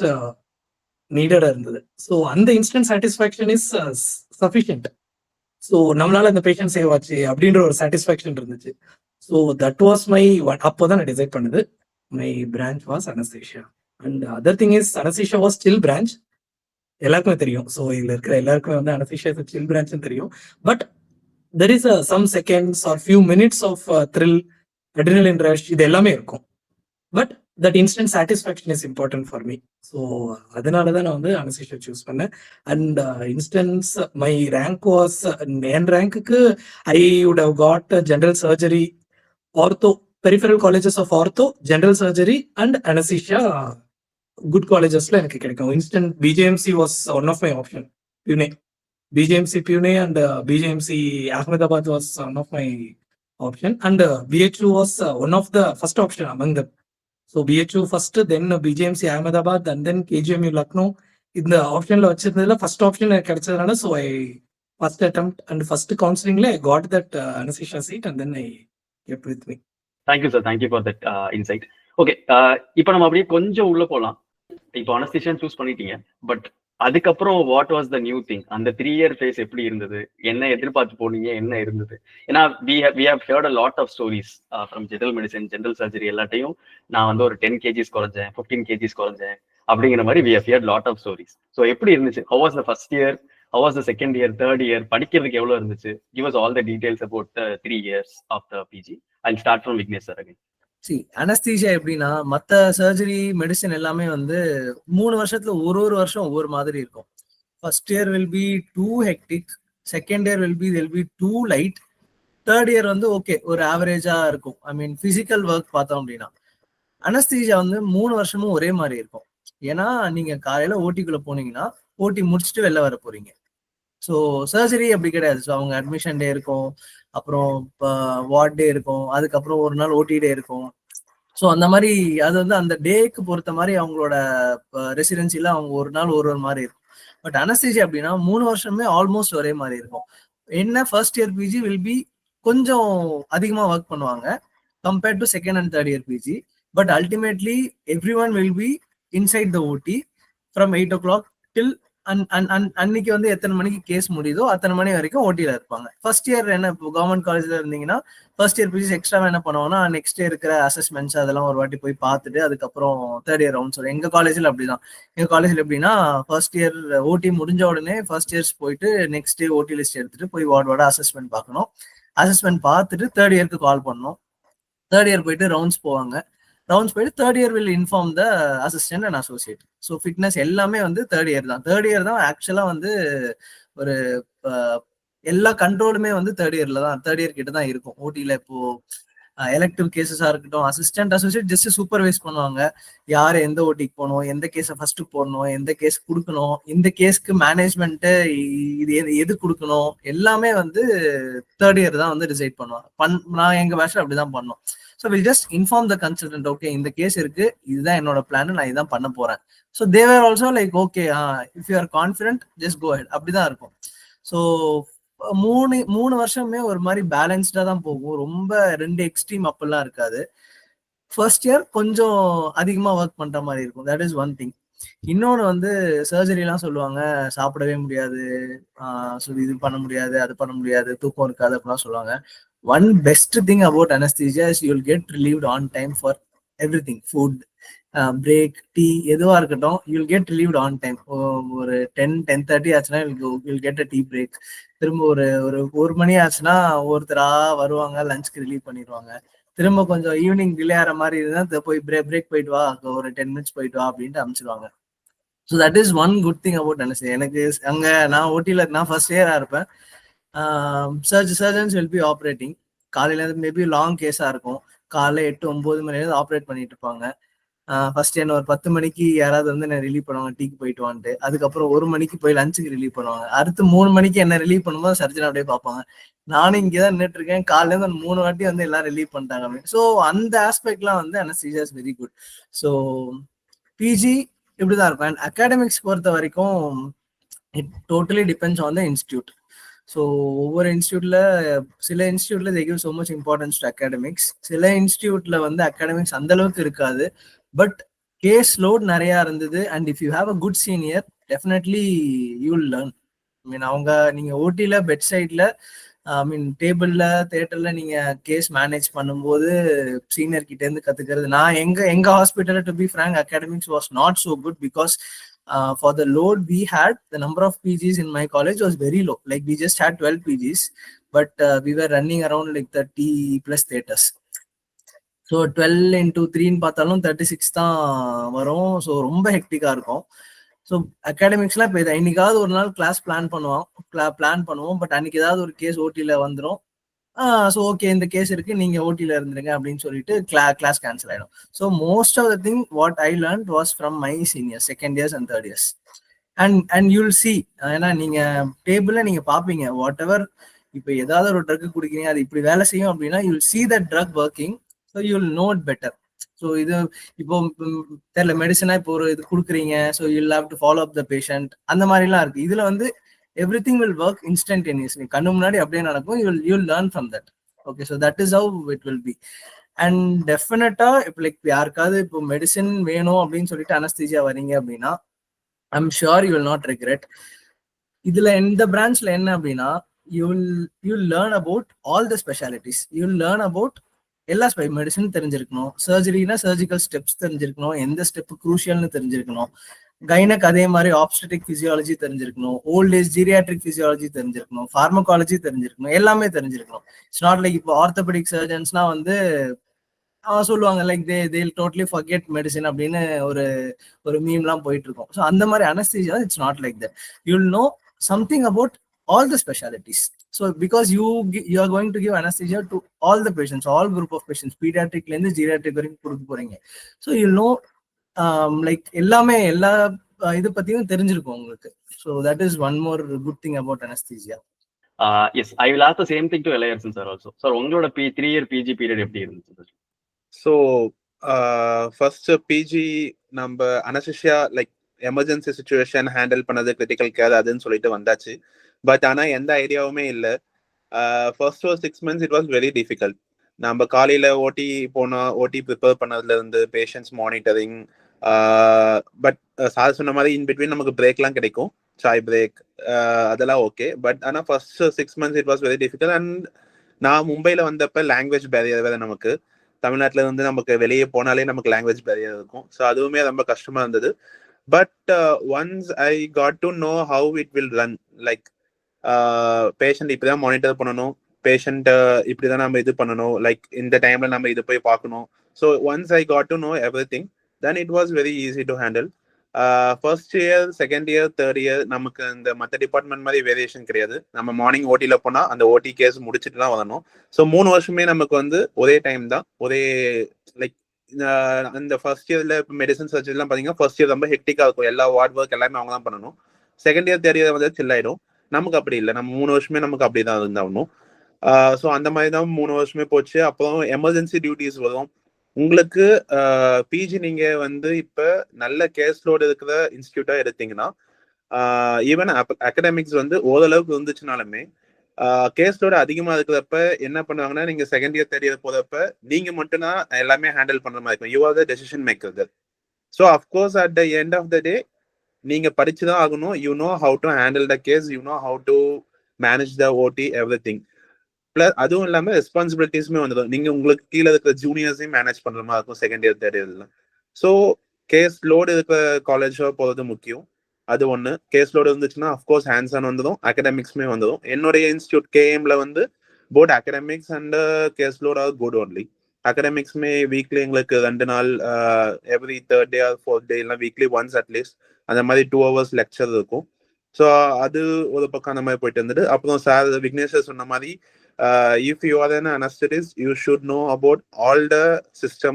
needed இருந்தது. So அந்த instant satisfaction is sufficient. So நம்மளால அந்த பேஷண்ட் சேவ் ஆச்சு அப்படின்ற ஒரு சாட்டிஸ்ஃபேக்ஷன் இருந்துச்சு. So that was my அப்போதான் நான் டிசைட் பண்ணது. My branch was anesthesia. And other thing is anesthesia was chill branch. எல்லாருக்குமே தெரியும். ஸோ இதுல இருக்கிற எல்லாருக்குமே வந்து anesthesia is a chill branch தெரியும். But there is some seconds or few minutes of thrill, adrenaline rush, இது எல்லாமே இருக்கும். But that instant satisfaction is important for me. So அதனால தான் நான் வந்து anesthesia சூஸ் பண்ணேன். And instance my rank was, என் ரேங்க்குக்கு I would have got general surgery, ortho peripheral colleges of ortho, general surgery and anaesthesia good காலேஜஸ்ல எனக்கு கிடைக்கும். Instant BJMC was one of my option. Pune, BJMC Pune and BJMC Ahmedabad was one of my option and BHU was one of the first option among them. So BHU first, then BJMC Ahmedabad and then KGMU Lucknow. இந்த ஆப்ஷன்ல வச்சிருந்ததுல ஃபர்ஸ்ட் ஆப்ஷன் எனக்கு கிடைச்சதுனால so I first attempt and first கவுன்சிலிங்ல I got that anaesthesia seat and then I kept with me. Thank you sir, thank you for that insight. Okay, இப்போ நம்ம அப்படியே கொஞ்சம் உள்ள போகலாம். இப்போ அனஸ்தீசியா சூஸ் பண்ணிட்டீங்க, பட் அதுக்கப்புறம் what was the new thing? அந்த 3 இயர் ஃபேஸ் எப்படி இருந்தது? என்ன எதிர்பார்த்து போனீங்க? என்ன இருந்தது? ஏன்னா we have heard a lot of stories from general medicine, general surgery எல்லாத்தையும் நான் வந்து ஒரு 10 kgs குறைஞ்சேன், 15 kgs குறைஞ்சேன் அப்படிங்கிற மாதிரி we have heard lot of stories. So எப்படி இருந்துச்சு? How was the first year? How was the second year, third year? படிக்கிறதுக்கு எவ்வளவு இருந்துச்சு? Give us all the details about the 3 years of the PG. I'll start from Vignesh sir again. Anaesthesia எப்படின்னா, மத்த சர்ஜரி மெடிசன் எல்லாமே வந்து 3 வருஷத்துல ஒரு வருஷம் ஒவ்வொரு மாதிரி இருக்கும். First year will be too hectic, second year will be too light, third year வந்து ஓகே ஒரு ஆவரேஜா இருக்கும். ஐ மீன் பிசிக்கல் ஒர்க் பார்த்தோம் அப்படின்னா அனஸ்தீசியா வந்து 3 வருஷமும் ஒரே மாதிரி இருக்கும். ஏன்னா நீங்க காலையில ஓட்டிக்குள்ள போனீங்கன்னா ஓட்டி முடிச்சுட்டு வெளில வர போறீங்க. ஸோ சர்ஜரி அப்படி கிடையாது. ஸோ அவங்க அட்மிஷன் டே இருக்கும், அப்புறம் வார்ட் டே இருக்கும், அதுக்கப்புறம் ஒரு நாள் ஓடி டே இருக்கும். ஸோ அந்த மாதிரி அது வந்து அந்த டேக்கு பொறுத்த மாதிரி அவங்களோட ரெசிடென்சில அவங்க ஒரு நாள் ஒரு மாதிரி இருக்கும். பட் அனஸ்தீசியா அப்படின்னா 3 வருஷமே ஆல்மோஸ்ட் ஒரே மாதிரி இருக்கும். என்ன first year PG will be கொஞ்சம் அதிகமாக ஒர்க் பண்ணுவாங்க compared to second and third year PG. But ultimately every one will be inside the OT from 8 o'clock till அன்னைக்கு வந்து எத்தனை மணிக்கு கேஸ் முடியுதோ அத்தனை மணி வரைக்கும் ஓட்டியில இருப்பாங்க. ஃபர்ஸ்ட் இயர் என்ன கவர்மெண்ட் காலேஜ்ல இருந்தீங்கன்னா ஃபர்ஸ்ட் இயர் பிஜி எக்ஸ்ட்ரா என்ன பண்ணுவாங்கன்னா நெக்ஸ்ட் இருக்கிற அசஸ்மெண்ட்ஸ் அதெல்லாம் ஒரு வாட்டி போய் பார்த்துட்டு அதுக்கப்புறம் தேர்ட் இயர் ரவுண்ட்ஸ் வரும். எங்க காலேஜ்ல அப்படிதான். எங்க காலேஜ்ல எப்படின்னா ஃபர்ஸ்ட் இயர் ஓடி முடிஞ்ச உடனே ஃபர்ஸ்ட் இயர்ஸ் போயிட்டு நெக்ஸ்ட் டே ஓடி லிஸ்ட் எடுத்துட்டு போய் வார்டோட அசஸ்மெண்ட் பார்க்கணும். அசஸ்மெண்ட் பார்த்துட்டு தேர்ட் இயருக்கு கால் பண்ணணும். தேர்ட் இயர் போயிட்டு ரவுண்ட்ஸ் போவாங்க. ரவுண்ட்ஸ் போயிட்டு third year will inform the assistant and associate. So fitness எல்லாமே வந்து தேர்ட் இயர் தான். தேர்ட் இயர் தான் ஆக்சுவலா வந்து ஒரு எல்லா கண்ட்ரோலுமே வந்து தேர்ட் இயர்ல தான், தேர்ட் இயர் கிட்ட தான் இருக்கும். ஓடியில இப்போ எலக்டிவ் கேசஸா இருக்கட்டும், அசிஸ்டன்ட் அசோசியேட் ஜஸ்ட் சூப்பர்வைஸ் பண்ணுவாங்க. யார் எந்த ஓட்டிக்கு போகணும், எந்த கேஸை ஃபர்ஸ்ட் போடணும், எந்த கேஸ் கொடுக்கணும், இந்த கேஸ்க்கு மேனேஜ்மெண்ட் இது எது கொடுக்கணும், எல்லாமே வந்து தேர்ட் இயர் தான் வந்து டிசைட் பண்ணுவாங்க. நான் எங்க பேட்ச்ல அப்படிதான் பண்ணோம். So will just inform the consultant, okay இந்த கேஸ் இருக்கு, இதுதான் என்னோட பிளான், நான் இதான் பண்ண போறேன். So there also like okay if you are confident just go ahead, அப்படிதான் இருக்கும். ஸோ மூணு வருஷமே ஒரு மாதிரி பேலன்ஸ்டா தான் போகும். ரொம்ப ரெண்டு எக்ஸ்ட்ரீம் அப்பெல்லாம் இருக்காது. ஃபர்ஸ்ட் இயர் கொஞ்சம் அதிகமா ஒர்க் பண்ற மாதிரி இருக்கும். That is one thing. இன்னொன்று வந்து சர்ஜரி எல்லாம் சொல்லுவாங்க சாப்பிடவே முடியாது, இது பண்ண முடியாது, அது பண்ண முடியாது, தூக்கம் இருக்காது அப்படிலாம் சொல்லுவாங்க. One best thing about anesthesia is you'll get relieved on time for everything. Food, break, tea, எதுவா இருக்கட்டும், you'll get relieved on time. ஒரு 10:30 ஆச்சுன்னா you'll get a tea break. திரும்ப ஒரு மணி ஆச்சுன்னா ஒருத்தரா வருவாங்க, லஞ்சுக்கு ரிலீவ் பண்ணிடுவாங்க. திரும்ப கொஞ்சம் ஈவினிங் டிலே ஆகிற மாதிரி இருந்தா போய் பிரேக் போயிட்டு வா, ஒரு 10 minutes போயிட்டு வா அப்படின்ட்டு அனுப்பிச்சிடுவாங்க. So that is one good thing about anaesthesia. எனக்கு அங்க நான் ஓட்டியில நான் ஃபர்ஸ்ட் இயரா இருப்பேன். Surgeons will be operating. காலையில மேபி லாங் கேஸா இருக்கும், காலைல 8-9 மணி நேரம் ஆப்ரேட் பண்ணிட்டு இருப்பாங்க. ஃபர்ஸ்ட் என்ன ஒரு 10 மணிக்கு யாராவது வந்து என்ன ரிலீவ் பண்ணுவாங்க, டீக்கு போயிட்டு வான்ட்டு. அதுக்கப்புறம் 1 மணிக்கு போய் லஞ்சுக்கு ரிலீவ் பண்ணுவாங்க. அடுத்து 3 மணிக்கு என்ன ரிலீவ் பண்ணும்போது சர்ஜன் அப்படியே பார்ப்பாங்க. நானும் இங்கேதான் நின்றுட்டு இருக்கேன், காலையில இருந்து 3 வாட்டி வந்து எல்லாம் ரிலீவ் பண்ணிட்டாங்க அப்படின்னு. ஸோ அந்த ஆஸ்பெக்ட்லாம் வந்து anaesthesia is very good. So PG இப்படிதான் இருக்கும். அண்ட் அகாடமிக்ஸ் பொறுத்த வரைக்கும் it totally depends on the institute. So ஒவ்வொரு இன்ஸ்டியூட்ல சில இன்ஸ்டியூட்ல they give so much importance to academics. சில இன்ஸ்டியூட்ல வந்து அகாடமிக்ஸ் அந்த அளவுக்கு இருக்காது, பட் கேஸ் லோட் நிறைய இருந்தது. And if you have a good senior definitely you will learn. I mean நீங்க ஓடில பெட் சைட்ல டேபிள்ல தியேட்டர்ல நீங்க கேஸ் மேனேஜ் பண்ணும்போது சீனியர் கிட்ட இருந்து கத்துக்கிறது. நான் எங்க ஹாஸ்பிட்டல்ல to be frank academics was not so good because for the load we had, the number of PGs in my college was very low. Like we just had 12 PGs, but we were running around like 30 plus theaters. So 12 into 3 பார்த்தாலும் 36 தான் வரும். ஸோ ரொம்ப ஹெக்டிக்கா இருக்கும். ஸோ அகாடமிக்ஸ்லாம் இப்போ இன்னைக்காவது ஒரு நாள் கிளாஸ் பிளான் பண்ணுவோம், பட் அன்னைக்கு ஏதாவது ஒரு கேஸ் ஓட்டில வந்துடும். ஸோ ஓகே இந்த கேஸ் இருக்கு, நீங்க ஓட்டில இருந்துருங்க அப்படின்னு சொல்லிட்டு கிளாஸ் கேன்சல் ஆயிடும். So most of the thing what I learn was from my seniors, second years and third years. And you'll see, ஏன்னா நீங்க டேபிள்ல நீங்க பாப்பீங்க வாட் எவர், இப்போ ஏதாவது ஒரு ட்ரக் குடிக்கிறீங்க அது இப்படி வேலை செய்யும் அப்படின்னா you'll see the drug working, so you'll know it better. So இது இப்போ தெரியல மெடிசனா இப்போ ஒரு இது கொடுக்குறீங்க, so you'll have to follow up the patient, அந்த மாதிரிலாம் இருக்கு. இதுல வந்து everything will work instantaneously, கண்ணு முன்னாடி அப்படியே நடக்கும். you'll learn from that. Okay, so that is how it will be. And definitely if like யாருக்காவது இப்போ மெடிசன் வேணும் அப்படின்னு சொல்லிட்டு அனஸ்தீசியா வரீங்க அப்படின்னா I'm sure you will not regret. இதுல இந்த பிரான்ச்ல என்ன அப்படின்னா you'll learn about all the specialties. you'll learn about எல்லா மெடிசன் தெரிஞ்சிருக்கணும், சர்ஜரினா சர்ஜிக்கல் ஸ்டெப்ஸ் தெரிஞ்சிருக்கணும், எந்த ஸ்டெப் குரூஷியல்னு தெரிஞ்சிருக்கணும், கைனக் அதே மாதிரி ஆப்ஸ்டெட்டிக் பிசியாலஜி தெரிஞ்சிருக்கணும், ஓல்ட் ஏஜ் ஜீரியாட்ரிக் பிசியாலஜி தெரிஞ்சிருக்கணும், ஃபார்மகாலஜி தெரிஞ்சிருக்கணும், எல்லாமே தெரிஞ்சிருக்கணும். இட்ஸ் நாட் லைக் இப்போ ஆர்த்தோபெடிக் சர்ஜன்ஸ்னா வந்து சொல்லுவாங்க லைக் தேல் டோட்டலி ஃபர்கெட் மெடிசின் அப்படின்னு ஒரு மீம்லாம் போயிட்டு இருக்கும். ஸோ அந்த மாதிரி anaesthesia it's not like that. You'll know something about all the specialties. So because you are going to give anesthesia to all the patients, all group of patients, pediatric la irundhu geriatric varaikku கொடுக்க போறீங்க. So you'll know like எல்லாமே எல்லா இது பத்தியும் தெரிஞ்சிருக்கும் உங்களுக்கு. So that is one more good thing about anesthesia. Yes, I will ask the same thing to Eliarson sir also. Sir, உங்களோட 3-year PG period எப்படி இருந்துச்சு? So first PG நம்ம anesthesia like emergency situation handle பண்ணது, கிரிட்டிக்கல் கேர் அதுன்னு சொல்லிட்டு வந்தாச்சு. பட் ஆனால் எந்த ஐடியாவுமே இல்லை. First 6 months it was very difficult. நம்ம காலையில் ஓடி போனோம், ஓடி ப்ரிப்பேர் பண்ணதுலேருந்து பேஷண்ட்ஸ் மானிட்டரிங், பட் சார் சொன்ன மாதிரி இன்பிட்வீன் நமக்கு பிரேக்லாம் கிடைக்கும், சாய் பிரேக் அதெல்லாம் ஓகே. பட் ஆனால் first 6 months it was very difficult. And நான் மும்பையில் வந்தப்போ லாங்குவேஜ் பேரியர் வேறு, நமக்கு தமிழ்நாட்டில் இருந்து நமக்கு வெளியே போனாலே நமக்கு லாங்குவேஜ் பேரியர் இருக்கும். ஸோ அதுவுமே ரொம்ப கஷ்டமாக இருந்தது. But once I got to know how it will run, like patient இப்படிதான் மானிட்டர் பண்ணணும், பேஷண்ட் இப்படிதான் நம்ம இது பண்ணணும், லைக் இந்த டைம்ல நம்ம இது போய் பார்க்கணும். So once I got to know everything, then it was very easy to handle. First year, second year, third year நமக்கு இந்த மற்ற டிபார்ட்மெண்ட் மாதிரி வேரியேஷன் கிடையாது. நம்ம மார்னிங் ஓட்டியில் போனால் அந்த ஓடி கேஸ் முடிச்சுட்டு தான் வரணும். ஸோ 3 வருஷமே நமக்கு வந்து ஒரே டைம் தான், ஒரே லைக் அந்த ஃபர்ஸ்ட் இயர்ல இப்போ மெடிசன் சர்ஜரிலாம் பார்த்தீங்கன்னா ஃபர்ஸ்ட் இயர் ரொம்ப ஹெக்டிக்காக இருக்கும், எல்லா வார்ட் ஒர்க் எல்லாமே அவங்க தான் பண்ணணும். செகண்ட் இயர், தேர்ட் இயர் வந்து சில் ஆயிடும். நமக்கு அப்படி இல்லை, நம்ம 3 வருஷமே நமக்கு அப்படிதான் இருந்தாகணும். ஸோ அந்த மாதிரி தான் 3 வருஷமே போச்சு. அப்புறம் எமர்ஜென்சி டியூட்டிஸ் வரும் உங்களுக்கு. பிஜி நீங்க வந்து இப்போ நல்ல கேஸ் லோடு இருக்கிற இன்ஸ்டியூட்டா எடுத்தீங்கன்னா, ஈவன் அகடமிக்ஸ் வந்து ஓரளவுக்கு இருந்துச்சுனாலுமே கேஸ் லோடு அதிகமாக இருக்கிறப்ப என்ன பண்ணுவாங்கன்னா, நீங்க செகண்ட் இயர், தேர்ட் இயர் போறப்ப நீங்க மட்டும்தான் எல்லாமே ஹேண்டில் பண்ற மாதிரி இருக்கும். You are the decision maker. So of course at the end of the day நீங்க படிச்சுதான் ஆகணும். You know how to handle the case, you know how to manage the OT, everything. Plus அதுவும் இல்லாம ரெஸ்பான்சிபிலிட்டிஸுமே வந்துடும். நீங்க உங்களுக்கு கீழே இருக்கிற ஜூனியர்ஸையும் மேனேஜ் பண்ற மாதிரி இருக்கும் செகண்ட் இயர், தேர்ட் இயர்ல. ஸோ கேஸ் லோடு இருக்கிற காலேஜோ போறது முக்கியம். அது ஒண்ணு. கேஸ் லோடு இருந்துச்சுன்னா அஃப்கோர்ஸ் ஹேண்ட்ஸ் ஆன் வந்துடும், அகடமிக்ஸ்மே வந்துடும். என்னுடைய இன்ஸ்டியூட் கேஎம்ல வந்து both academics and case load are good only. அகடமிக்ஸ்மே வீக்லி எங்களுக்கு 2 நாள், every third day or fourth day இல்லை வீக்லி ஒன்ஸ் அட்லீஸ்ட் அந்த மாதிரி 2 hours லெக்சர் இருக்கும். ஸோ அது ஒரு பக்கம் அந்த மாதிரி போயிட்டு இருந்தது. அப்புறம் சார் விக்னேஷ் சொன்ன மாதிரி if you R an anesthetist, you should know about all the system,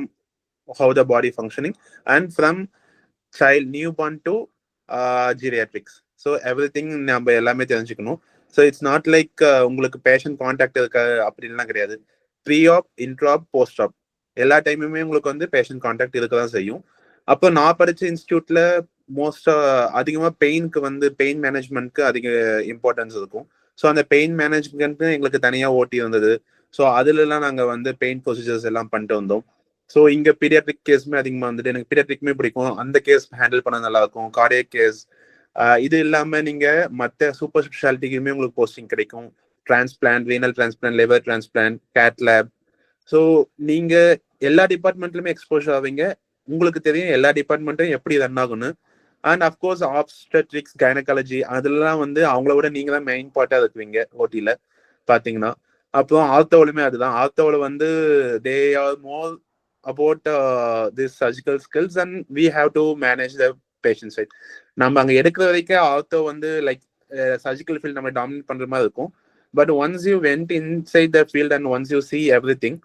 how the body functioning, and from child newborn to geriatrics. So everything நம்ம எல்லாமே தெரிஞ்சுக்கணும். ஸோ இட்ஸ் நாட் லைக் உங்களுக்கு பேஷண்ட் கான்டாக்ட் இருக்க அப்படின்லாம் கிடையாது. Pre op, intraop, post op எல்லா டைமுமே உங்களுக்கு வந்து பேஷண்ட் கான்டாக்ட் இருக்க தான் செய்யும். அப்போ நான் படிச்ச இன்ஸ்டியூட்ல மோஸ்டா அதிகமாக பெயினுக்கு வந்து பெயின் மேனேஜ்மெண்ட்க்கு அதிக இம்பார்ட்டன்ஸ் இருக்கும். ஸோ அந்த பெயின் மேனேஜ்மெண்ட் எங்களுக்கு தனியாக ஓட்டி இருந்தது. ஸோ அதுலலாம் நாங்கள் வந்து பெயின் ப்ரொசீஜர்ஸ் எல்லாம் பண்ணிட்டு வந்தோம். ஸோ இங்கே பீடியாட்ரிக் கேஸுமே அதிகமாக வந்துட்டு எனக்கு பீடியாட்ரிக்குமே பிடிக்கும், அந்த கேஸ் ஹேண்டில் பண்ண நல்லா இருக்கும். கார்டியக் கேஸ் இது இல்லாமல் நீங்கள் மற்ற சூப்பர் ஸ்பெஷாலிட்டிக்குமே உங்களுக்கு போஸ்டிங் கிடைக்கும். Transplant, renal transplant, liver transplant, cath lab. So நீங்கள் எல்லா டிபார்ட்மெண்ட்லுமே எக்ஸ்போஷர் ஆவீங்க. உங்களுக்கு தெரியும் எல்லா டிபார்ட்மெண்ட்டும் எப்படி ரன் ஆகும்னு. அண்ட் அஃப்கோர்ஸ் ஆப்ஸ்டெட்ரிக்ஸ், கைனகாலஜி அதெல்லாம் வந்து அவங்கள விட நீங்க தான் மெயின் பார்ட்டாக இருக்குவீங்க ஓட்டியில் பார்த்தீங்கன்னா. அப்புறம் ஆர்த்தோலுமே அதுதான். ஆர்த்தோவில் வந்து they are more about this surgical skills and we have to manage the patient side. நம்ம அங்க எடுக்கிற வரைக்கும் ஆர்த்தோ வந்து லைக் சர்ஜிக்கல் ஃபீல்ட் நம்ம டாமினேட் பண்ற மாதிரி இருக்கும். But once you went inside the field and once you see everything,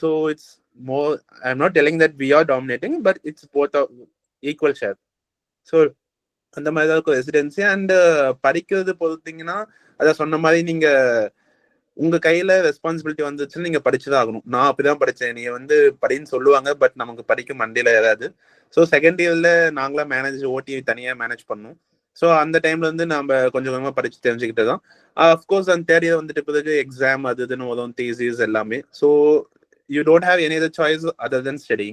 so it's more, I'm not telling that we are dominating, but it's both of equal share. So அந்த மாதிரி தான் இருக்கும் ரெசிடென்சி. அண்ட் படிக்கிறது பொறுத்தீங்கன்னா அதான் சொன்ன மாதிரி நீங்க உங்க கையில ரெஸ்பான்சிபிலிட்டி வந்துச்சுன்னு நீங்க படிச்சுதான் ஆகணும். நான் அப்படிதான் படிச்சேன். நீங்க வந்து படின்னு சொல்லுவாங்க, பட் நமக்கு படிக்க மண்டியில ஏதாவது. ஸோ செகண்ட் இயர்ல நாங்களா மேனேஜ் ஓடி தனியா மேனேஜ் பண்ணோம். ஸோ அந்த டைம்ல வந்து நம்ம கொஞ்சம் கொஞ்சமா படிச்சு தெரிஞ்சுக்கிட்டதான். அஃப்கோர்ஸ் அந்த தேர்ட் இயர் வந்துட்டு பிறகு எக்ஸாம் அது இதுன்னு வரும், தீசிஸ் எல்லாமே. So you don't have any other choice other than study.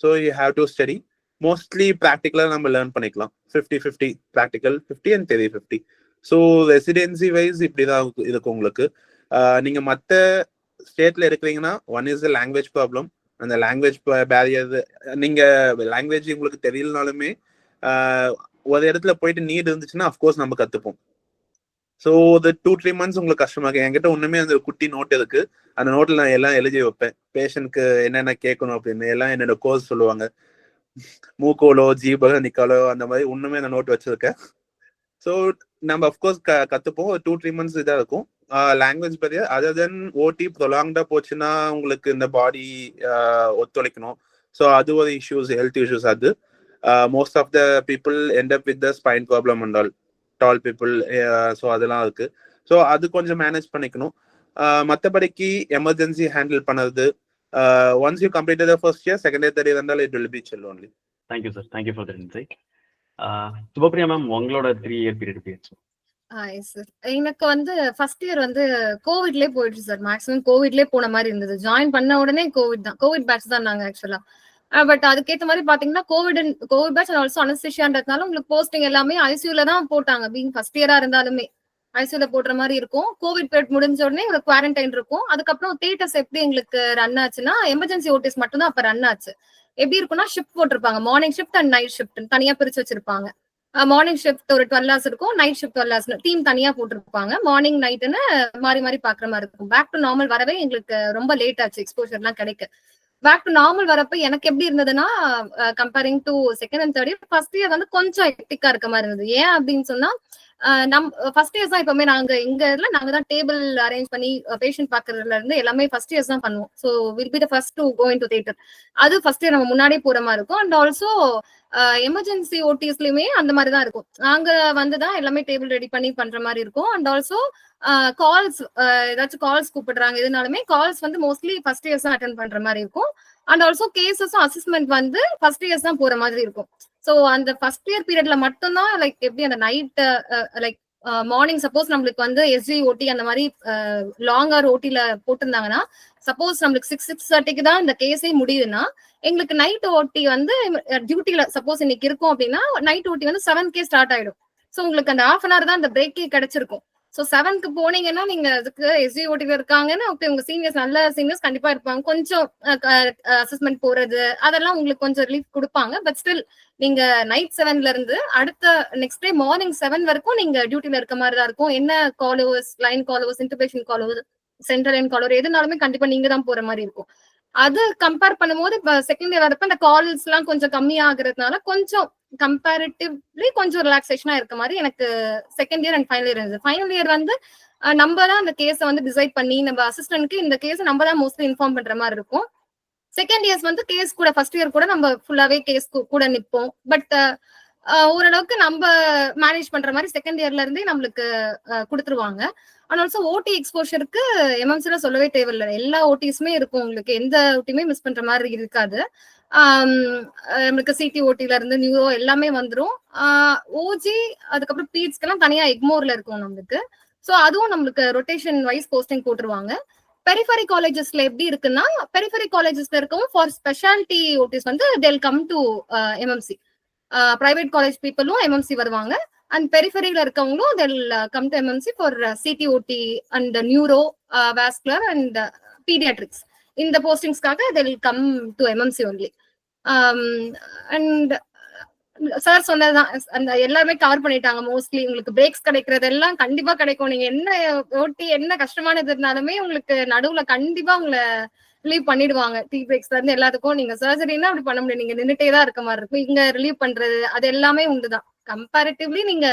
So you have to study. Mostly ப்ராக்டிக்கலா நம்ம லேர்ன் பண்ணிக்கலாம். 50-50 ப்ராக்டிக்கல் 50 அண்ட் தெரி 50. ஸோ ரெசிடென்சி வைஸ் இப்படிதான் இருக்கும் உங்களுக்கு. நீங்க மற்ற ஸ்டேட்ல இருக்கிறீங்கன்னா one is the language problem. அந்த லாங்குவேஜ் பேரியர், நீங்க லாங்குவேஜ் உங்களுக்கு தெரியலனாலுமே ஒரு இடத்துல போயிட்டு நீட் இருந்துச்சுன்னா அஃப்கோர்ஸ் நம்ம கத்துப்போம். ஸோ ஒரு 2-3 months உங்களுக்கு கஷ்டமா இருக்கு. என்கிட்ட ஒண்ணுமே அந்த குட்டி நோட் இருக்கு. அந்த நோட்ல நான் எல்லாம் எழுதி வைப்பேன். பேஷண்ட்க்கு என்னென்ன கேட்கணும் அப்படின்னு எல்லாம் என்னோட கோர்ஸ் சொல்லுவாங்க. மூக்கோலோ ஜீபோ நிக்காலோ அந்த மாதிரி ஒண்ணுமே அந்த நோட் வச்சிருக்கேன். ஸோ நம்ம அஃப்கோர்ஸ் கத்துப்போம். 2-3 months இதாக இருக்கும். லாங்குவேஜ் பத்தி அதர் தென் ஓடி ப்ரொலாங்டா போச்சுன்னா உங்களுக்கு இந்த பாடி ஒத்துழைக்கணும். ஸோ அது ஒரு இஷ்யூஸ், ஹெல்த் இஷ்யூஸ். அது most of the people end up with the spine problem and all, tall people. So அதெல்லாம் இருக்கு. ஸோ அது கொஞ்சம் மேனேஜ் பண்ணிக்கணும். மற்றபடிக்கு எமர்ஜென்சி ஹேண்டில் பண்ணது, once you complete the first year, second year, third year இருந்தாலும் it will be chill only. Thank you sir, thank you for the insight. Subapriya ma'am, உங்களோட 3 year பீரியட் எப்படி இருந்துச்சு? எனக்கு வந்து ஃபர்ஸ்ட் இயர் வந்து கோவிட்லயே போயிடுச்சு சார். மேக்ஸிமம் கோவிட்லயே போன மாதிரி இருந்தது. ஜாயின் பண்ண உடனே கோவிட் தான், கோவிட் பேட்ச் தான் நாங்க ஆக்சுவலா. பட் அதுக்கேற்ற மாதிரி பாத்தீங்கன்னா கோவிட் பேட்ச் அண்ட் ஆல்சோ அனஸ்தீசியான்றதுனால உங்களுக்கு போஸ்டிங் எல்லாமே ஐசியூல தான் போட்டாங்க. பீங் ஃபர்ஸ்ட் இயரா இருந்தாலுமே ஐசியூல போடுற மாதிரி இருக்கும். கோவிட் பீரியட் முடிஞ்ச உடனே உங்களுக்கு குவாரண்டைன் இருக்கும். அதுக்கப்புறம் தியேட்டர்ஸ் எப்படி எங்களுக்கு ரன் ஆச்சுன்னா, எமர்ஜென்சி ஓடிஸ் மட்டும் தான் அப்ப ரன் ஆச்சு. எப்படி இருக்கும்னா ஷிஃப்ட் போட்டிருப்பாங்க, morning shift and night shift தனியா பிரிச்சு வச்சிருப்பாங்க. மார்னிங் ஷிஃப்ட் ஒரு 12 hours இருக்கும், நைட் ஷிஃப்ட் 12 hours டீம் தனியா போட்டிருப்பாங்க. மார்னிங் நைட்னு மாறி மாறி பாக்குற மாதிரி இருக்கும். பேக் டு நார்மல் வரவே எங்களுக்கு ரொம்ப லேட் ஆச்சு எக்ஸ்போஷர்லாம் கிடைக்க. பேக் டு நார்மல் வரப்ப எனக்கு எப்படி இருந்ததுன்னா, comparing to second and third year, first year வந்து கொஞ்சம் ஹெக்டிக்கா இருக்க மாதிரி இருந்தது. ஏன் அப்படின்னு சொன்னா, ஃபர்ஸ்ட் இயர்ஸ் தான் எப்பவுமே நாங்க எங்க இதுல நாங்க தான் டேபிள் அரேஞ்ச் பண்ணி பேஷண்ட் பாக்குறதுல இருந்து எல்லாமே ஃபர்ஸ்ட் இயர்ஸ் தான் பண்ணுவோம். So will be the first to go into theatre. அது ஃபர்ஸ்ட் இயர் நம்ம முன்னாடியே போற மாதிரி இருக்கும். அண்ட் ஆல்சோ எமர்ஜென்சி ஓடிஸ்லயுமே அந்த மாதிரி தான் இருக்கும். நாங்க வந்துதான் எல்லாமே டேபிள் ரெடி பண்ணி பண்ற மாதிரி இருக்கும். அண்ட் ஆல்சோ கால்ஸ், ஏதாச்சும் கால்ஸ் கூப்பிடுறாங்க எதுனாலுமே கால்ஸ் வந்து மோஸ்ட்லி ஃபர்ஸ்ட் இயர்ஸ் தான் அட்டென்ட் பண்ற மாதிரி இருக்கும். அண்ட் ஆல்சோ கேசஸும் அசஸ்மெண்ட் வந்து ஃபர்ஸ்ட் இயர்ஸ் தான் போற மாதிரி இருக்கும். ஸோ அந்த ஃபர்ஸ்ட் இயர் பீரியட்ல மட்டும்தான் லைக் எப்படி அந்த நைட் லைக் மார்னிங் சப்போஸ் நம்மளுக்கு வந்து எஸ்ஜி ஓடி அந்த மாதிரி லாங் ஹவர் ஓட்டில போட்டிருந்தாங்கன்னா, சப்போஸ் நம்மளுக்கு 6-6:30 தான் இந்த கேஸே முடியுதுன்னா, எங்களுக்கு நைட் ஓட்டி வந்து டியூட்டில சப்போஸ் இன்னைக்கு இருக்கும் அப்படின்னா நைட் ஓட்டி வந்து 7 ஸ்டார்ட் ஆயிடும். ஸோ உங்களுக்கு அந்த 1/2 hour தான் அந்த பிரேக்கே கிடைச்சிருக்கும். ஸோ 7 போனீங்கன்னா நீங்க அதுக்கு எஸ்ஜி ஓட்டில இருக்காங்கன்னா ஓகே, உங்க சீனியர்ஸ் நல்ல சீனியர்ஸ் கண்டிப்பா இருப்பாங்க. கொஞ்சம் அசஸ்மெண்ட் போறது அதெல்லாம் உங்களுக்கு கொஞ்சம் ரிலீஃப் கொடுப்பாங்க. பட் ஸ்டில் நீங்க நைட் 7 இருந்து அடுத்த நெக்ஸ்ட் டே மார்னிங் 7 வரைக்கும் நீங்க டியூட்டில இருக்க மாதிரி தான் இருக்கும். என்ன காலோவர்ஸ், லைன் காலோவர்ஸ், இன்டர்பேஷன் காலோவர், சென்ட்ரல் லைன் காலோவர் எதுனாலுமே கண்டிப்பா நீங்க தான் போற மாதிரி இருக்கும். அது கம்பேர் பண்ணும்போது இப்ப செகண்ட் இயர் வரப்ப இந்த கால்ஸ் எல்லாம் கொஞ்சம் கம்மியாகிறதுனால கொஞ்சம் கம்பேரிட்டிவ்லி கொஞ்சம் ரிலாக்ஸேஷனா இருக்க மாதிரி எனக்கு second year and final year இருந்தது. ஃபைனல் இயர் வந்து நம்ம தான் அந்த கேஸை வந்து டிசைட் பண்ணி நம்ம அசிஸ்டன்ட்க்கு இந்த கேஸ் நம்ம தான் மோஸ்ட்லி இன்ஃபார்ம் பண்ற மாதிரி இருக்கும். செகண்ட் இயர்ஸ் வந்து கேஸ் கூட ஃபர்ஸ்ட் இயர் கூட நம்ம ஃபுல்லாவே கேஸ் கூட நிற்போம். பட் ஓரளவுக்கு நம்ம மேனேஜ் பண்ற மாதிரி செகண்ட் இயர்ல இருந்தே நம்மளுக்கு கொடுத்துருவாங்க. அண்ட் ஆல்சோ ஓடி எக்ஸ்போஷருக்கு எம்எம்சில சொல்லவே தேவையில்லை, எல்லா ஓடிஸுமே இருக்கும். உங்களுக்கு எந்த ஓட்டியுமே மிஸ் பண்ற மாதிரி இருக்காது. நம்மளுக்கு சிடி ஓட்டில இருந்து நியூரோ எல்லாமே வந்துடும். ஓஜி அதுக்கப்புறம் பீட்ஸ்க்கு எல்லாம் தனியா எக்மோர்ல இருக்கும் நம்மளுக்கு. ஸோ அதுவும் நம்மளுக்கு ரொட்டேஷன் வைஸ் போஸ்டிங் போட்டுருவாங்க. பெரிஃபரி காலேஜஸ்ல எப்படி இருக்குன்னா, பெரிஃபரி காலேஜஸ்ல இருக்கவும் ஃபார் ஸ்பெஷாலிட்டி ஓட்டிஸ் வந்து they'll come to MMC. Private college பீப்புளும் எம்எம்சி வருவாங்க. அண்ட் பெரிஃபரியில இருக்கவங்களும் they'll come to MMC for CTOT and neuro, vascular and paediatrics. இந்த போஸ்டிங்ஸ்க்காக they'll come to MMC only. And sir சொன்னதுதான், அந்த எல்லாருமே கவர் பண்ணிட்டாங்க. மோஸ்ட்லி உங்களுக்கு பிரேக்ஸ் கிடைக்கிறது எல்லாம் கண்டிப்பா கிடைக்கும். நீங்க என்ன ஓட்டி என்ன கஷ்டமானது இருந்தாலுமே உங்களுக்கு நடுவுல கண்டிப்பா உங்களை ரிலீவ் பண்ணிடுவாங்க. டீ பிரேக்ஸ்ல இருந்து எல்லாத்துக்கும். நீங்க சர்ஜரினா அப்படி பண்ண முடியும், நீங்க நின்றுட்டே தான் இருக்க மாதிரி இருக்கும். இங்க ரிலீவ் பண்றது அது எல்லாமே உண்டுதான். கம்பேரிட்டிவ்லி நீங்க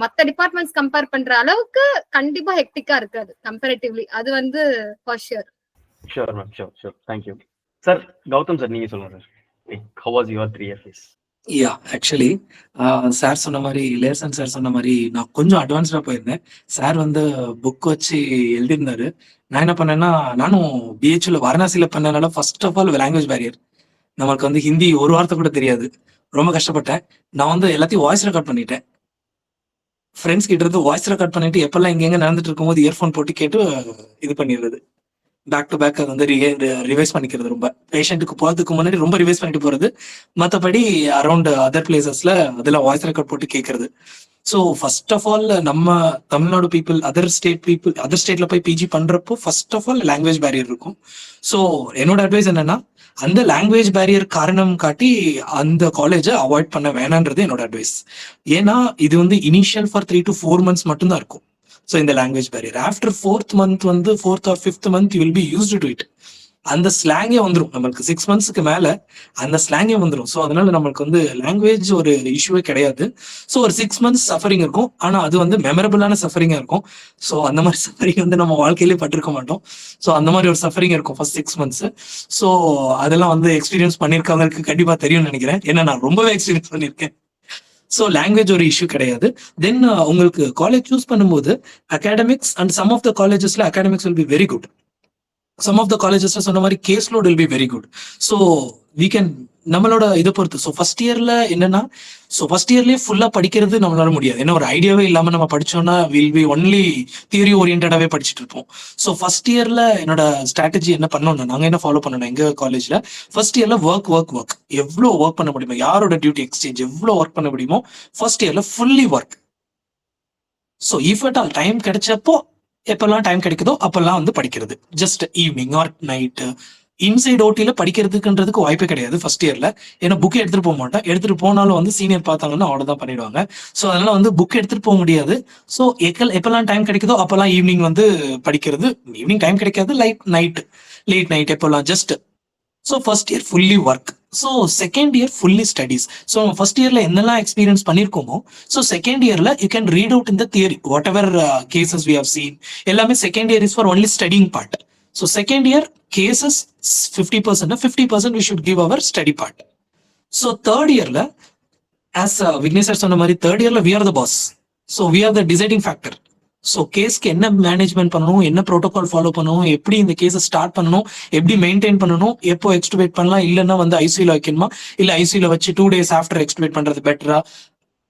மத்த டிபார்ட்மெண்ட்ஸ் கம்பேர் பண்ற அளவுக்கு கண்டிப்பா ஹெக்டிக்கா இருக்காது கம்பேரிட்டிவ்லி. அது வந்து for sure. Sure ma'am, sure. Thank you sir. Gautham sir, நீங்க சொல்லுங்க sir. How was your 3 years? Ya actually sir சொன்ன மாதிரி, லேசன் சார் சொன்ன மாதிரி நான் கொஞ்சம் அட்வான்ஸ்டா போயிருந்தேன். சார் வந்து புக் வச்சு எழுதியிருந்தாரு. நான் என்ன பண்ணேன்னா, நானும் பிஹெச்ல வாரணாசியில பண்ணனால first of all language barrier. நமக்கு வந்து ஹிந்தி ஒரு வார்த்தை கூட தெரியாது. ரொம்ப கஷ்டப்பட்டேன். நான் வந்து எல்லாத்தையும் வாய்ஸ் ரெக்கார்ட் பண்ணிட்டேன். ஃப்ரெண்ட்ஸ் கிட்ட இருந்து வாய்ஸ் ரெக்கார்ட் பண்ணிட்டு எப்பெல்லாம் எங்கெங்க நடந்துட்டு இருக்கும்போது இயர்ஃபோன் போட்டு கேட்டு இது பண்ணிடுறது. பேக் டு பேக் அது வந்து ரிவைஸ் பண்ணிக்கிறது. ரொம்ப பேஷண்ட்டுக்கு போறதுக்கு முன்னாடி ரொம்ப ரிவைஸ் பண்ணிட்டு போறது. மற்றபடி அரௌண்ட் அதர் பிளேசஸ்ல அதெல்லாம் வாய்ஸ் ரெக்கார்ட் போட்டு கேட்கறது. ஸோ ஃபர்ஸ்ட் ஆஃப் ஆல் நம்ம தமிழ்நாடு பீப்புள் அதர் ஸ்டேட்ல போய் பிஜி பண்றப்போ first of all language barrier இருக்கும். ஸோ என்னோட அட்வைஸ் என்னன்னா, அந்த லாங்குவேஜ் பேரியர் காரணம் காட்டி அந்த காலேஜை அவாய்ட் பண்ண வேணான்றது என்னோட அட்வைஸ். ஏன்னா இது வந்து இனிஷியல் ஃபார் 3 to 4 months மட்டும்தான் இருக்கும். ஸோ இந்த language barrier after 4th month வந்து 4th or 5th month you will be used to it. அந்த ஸ்லாங்கே வந்துடும் நம்மளுக்கு. 6 monthsக்கு மேல அந்த ஸ்லாங்கே வந்துடும். ஸோ அதனால நம்மளுக்கு வந்து லாங்குவேஜ் ஒரு இஷ்யூவே கிடையாது. ஸோ ஒரு 6 months சஃபரிங் இருக்கும். ஆனா அது வந்து மெமரபிளான சஃபரிங்கா இருக்கும். ஸோ அந்த மாதிரி சஃபரிங் வந்து நம்ம வாழ்க்கையிலே பட்டிருக்க மாட்டோம். ஸோ அந்த மாதிரி ஒரு சஃபரிங் இருக்கும் ஃபர்ஸ்ட் 6 months. ஸோ அதெல்லாம் வந்து எக்ஸ்பீரியன்ஸ் பண்ணியிருக்கவங்களுக்கு கண்டிப்பா தெரியும்னு நினைக்கிறேன். ஏன்னா நான் ரொம்பவே எக்ஸ்பீரியன்ஸ் பண்ணியிருக்கேன். ஸோ லாங்குவேஜ் ஒரு இஷ்யூ கிடையாது. தென் உங்களுக்கு காலேஜ் சூஸ் பண்ணும்போது academics and some of the காலேஜஸ்ல academics will be very good. Some of the காலேஜஸ்ல சொன்ன மாதிரி case load will be very good. So we can நம்மளோட இதை பொறுத்து. ஸோ ஃபர்ஸ்ட் இயர்ல என்னன்னா, ஸோ ஃபர்ஸ்ட் இயர்லேயே ஃபுல்லா படிக்கிறது நம்மளால முடியாது. ஏன்னா ஒரு ஐடியாவே இல்லாம நம்ம படிச்சோம்னா வில் பி ஒன்லி தியரி ஓரியன்டாவே படிச்சுட்டு இருப்போம். ஸோ ஃபர்ஸ்ட் இயர்ல என்னோட ஸ்ட்ராட்டஜி என்ன பண்ணோம்னா, நாங்க என்ன ஃபாலோ பண்ணணும் எங்க காலேஜ்ல, ஃபர்ஸ்ட் இயர்ல ஒர்க் எவ்வளோ ஒர்க் பண்ண முடியுமோ, யாரோட டியூட்டி எக்ஸ்சேஞ்ச் எவ்வளோ ஒர்க் பண்ண முடியுமோ ஃபர்ஸ்ட் இயர்ல fully work. So if at all time கிடைச்சப்போ, எப்பெல்லாம் டைம் கிடைக்குதோ அப்பெல்லாம் வந்து படிக்கிறது. Just evening or night. Inside ஓட்டில படிக்கிறதுக்குன்றதுக்கு வாய்ப்பே கிடையாது ஃபர்ஸ்ட் இயர்ல. ஏன்னா புக் எடுத்துட்டு போக மாட்டேன். எடுத்துட்டு போனாலும் வந்து சீனியர் பார்த்தாங்கன்னா அவ்வளவுதான் பண்ணிடுவாங்க. ஸோ அதனால வந்து புக் எடுத்துட்டு போக முடியாது. ஸோ எப்பெல்லாம் டைம் கிடைக்குதோ அப்பெல்லாம் ஈவினிங் வந்து படிக்கிறது. ஈவினிங் டைம் கிடைக்காது, லேட் நைட் எப்பெல்லாம் just. So first year fully work. So second year fully studies. So first இயர்ல என்னெல்லாம் எக்ஸ்பீரியன்ஸ் பண்ணிருக்கோமோ, ஸோ செகண்ட் இயர்ல you can read out in the theory whatever cases we have seen. எல்லாமே second year is for only studying part. So second year cases 50%, 50% we should give our study part. So third yearல as Vignesh sir சொன்ன மாதிரி third yearல we are the boss. So we are the deciding factor. So கேஸ்க்கு என்ன மேனேஜ்மெண்ட் பண்ணணும், என்ன ப்ரோட்டோகால் ஃபாலோ பண்ணணும், எப்படி இந்த கேஸை ஸ்டார்ட் பண்ணணும், எப்படி மெயின்டைன் பண்ணணும், எப்போ எக்ஸ்டுபேட் பண்ணலாம், இல்லைன்னா வந்து ஐசியூல வைக்கணுமா, இல்லை ஐசியூல வச்சு 2 days ஆஃப்டர் எக்ஸ்டுபேட் பண்றது பெட்டரா,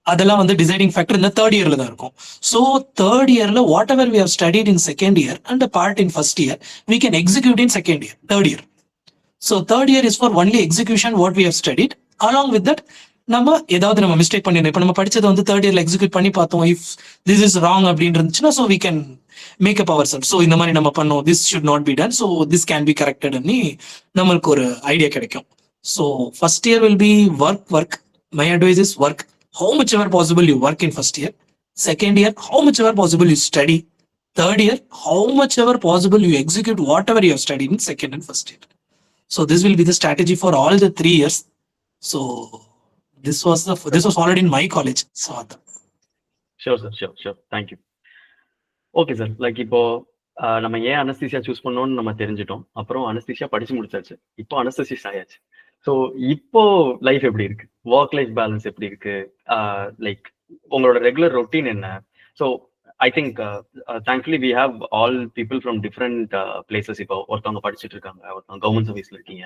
அதெல்லாம் வந்து டிசைடிங் ஃபேக்டர் இந்த தேர்ட் இயர்ல தான் இருக்கும். ஸோ தேர்ட் இயர்ல whatever we have studied in second year and part in first year we can execute in second year, third year. So third year is for only execution what we have studied. Along with that நம்ம ஏதாவது நம்ம மிஸ்டேக் பண்ணிடணும். இப்போ நம்ம படிச்சதை வந்து தேர்ட் இயர்ல எக்ஸிக்யூட் பண்ணி பார்த்தோம். இஃப் திஸ் இஸ் ராங் அப்படின்னு இருந்துச்சுன்னா, so we can make up our self. So இந்த மாதிரி நம்ம பண்ணோம், this should not be done, so this can be corrected பண்ணி நம்மளுக்கு ஒரு ஐடியா கிடைக்கும். So first year will be work. My advice is work. How much ever possible you work in first year. Second year, how much ever possible you study. Third year, how much ever possible you execute whatever you have studied in second and first year. So this will be the strategy for all the 3 years. So this was followed in my college. So Sure sir, sure. Thank you. Okay sir, like இப்போ நம்ம ஏன் அனஸ்தீசியா சூஸ் பண்ணோம்னு நம்ம தெரிஞ்சிட்டோம். அப்புறம் அனஸ்தீசியா படிச்சு முடிச்சாச்சு. இப்போ அனஸ்தீசிஸ்ட் ஆயாச்சு. ஸோ இப்போ லைஃப் எப்படி இருக்கு, ஒர்க் லைஃப் பேலன்ஸ் எப்படி இருக்கு, லைக் உங்களோட ரெகுலர் ரொட்டீன் என்ன? So I think thankfully we have all people from different places. இப்போ ஒருத்தவங்க படிச்சுட்டு இருக்காங்க, ஒருத்தவங்க கவர்மெண்ட் சர்வீஸ்ல இருக்கீங்க,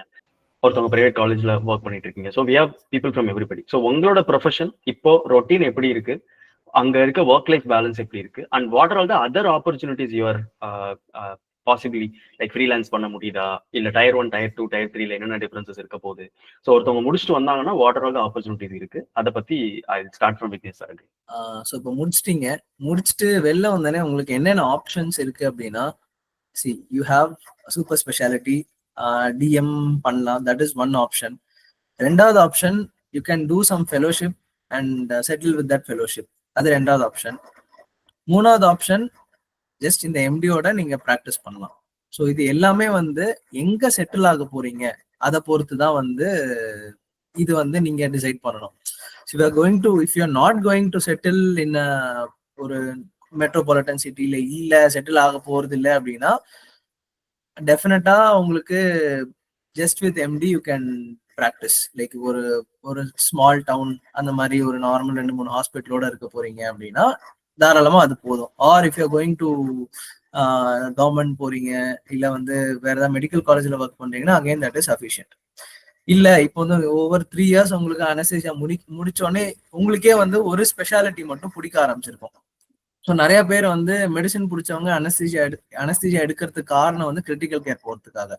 ஒருத்தவங்க பிரைவேட் காலேஜ்ல ஒர்க் பண்ணிட்டு இருக்கீங்க. So we have people from everybody. So உங்களோட ப்ரொஃபஷன் இப்போ ரொட்டீன் எப்படி இருக்கு, அங்க இருக்க ஒர்க் லைஃப் பேலன்ஸ் எப்படி இருக்கு, and what are all the other opportunities your possibly like freelance பண்ண முடியுதா, இல்ல Tier 1, Tier 2, Tier 3ல என்னென்ன டிஃபரன்சஸ் இருக்க போகுது? ஸோ ஒருத்தவங்க முடிச்சுட்டு வந்தாங்கன்னா what are all the opportunities இருக்கு, அதை பத்தி I start from Vignesh sir. So இப்போ முடிச்சுட்டு வெளில வந்தோடனே உங்களுக்கு என்னென்ன ஆப்ஷன்ஸ் இருக்கு அப்படின்னா, see you have super speciality, DM பண்ணலாம், தட் இஸ் ஒன் ஆப்ஷன். ரெண்டாவது option, you can do some fellowship and settle with that fellowship, அது ரெண்டாவது ஆப்ஷன். மூணாவது ஆப்ஷன், ஜஸ்ட் இந்த எம்டியோட நீங்க ப்ராக்டிஸ் பண்ணலாம். ஸோ இது எல்லாமே வந்து எங்க செட்டில் ஆக போறீங்க அதை பொறுத்து தான் வந்து இது வந்து நீங்க டிசைட் பண்ணணும். if you're not going to settle in a ஒரு மெட்ரோபாலிட்டன் சிட்டில இல்ல செட்டில் ஆக போறது இல்லை அப்படின்னா டெஃபினட்டா உங்களுக்கு just with MD you can practise. Like ஒரு ஸ்மால் டவுன் அந்த மாதிரி ஒரு நார்மல் 2-3 ஹாஸ்பிட்டலோட இருக்க போறீங்க அப்படின்னா தாராளமா அது போதும். Or if you going to government போறீங்க இல்ல வந்து வேற ஏதாவது மெடிக்கல் காலேஜ்ல ஒர்க் பண்றீங்கன்னா அகைன் தட் இஸ் சஃபிஷியன்ட். இல்ல இப்போ வந்து ஓவர் 3 இயர்ஸ் உங்களுக்கு அனஸ்தீசியா முடிச்சோடனே உங்களுக்கே வந்து ஒரு ஸ்பெஷாலிட்டி மட்டும் பிடிக்க ஆரம்பிச்சிருக்கும். ஸோ நிறைய பேர் வந்து மெடிசன் பிடிச்சவங்க அனஸ்தீசியா எடுக்கிறதுக்கு காரணம் வந்து கிரிட்டிக்கல் கேர் போறதுக்காக.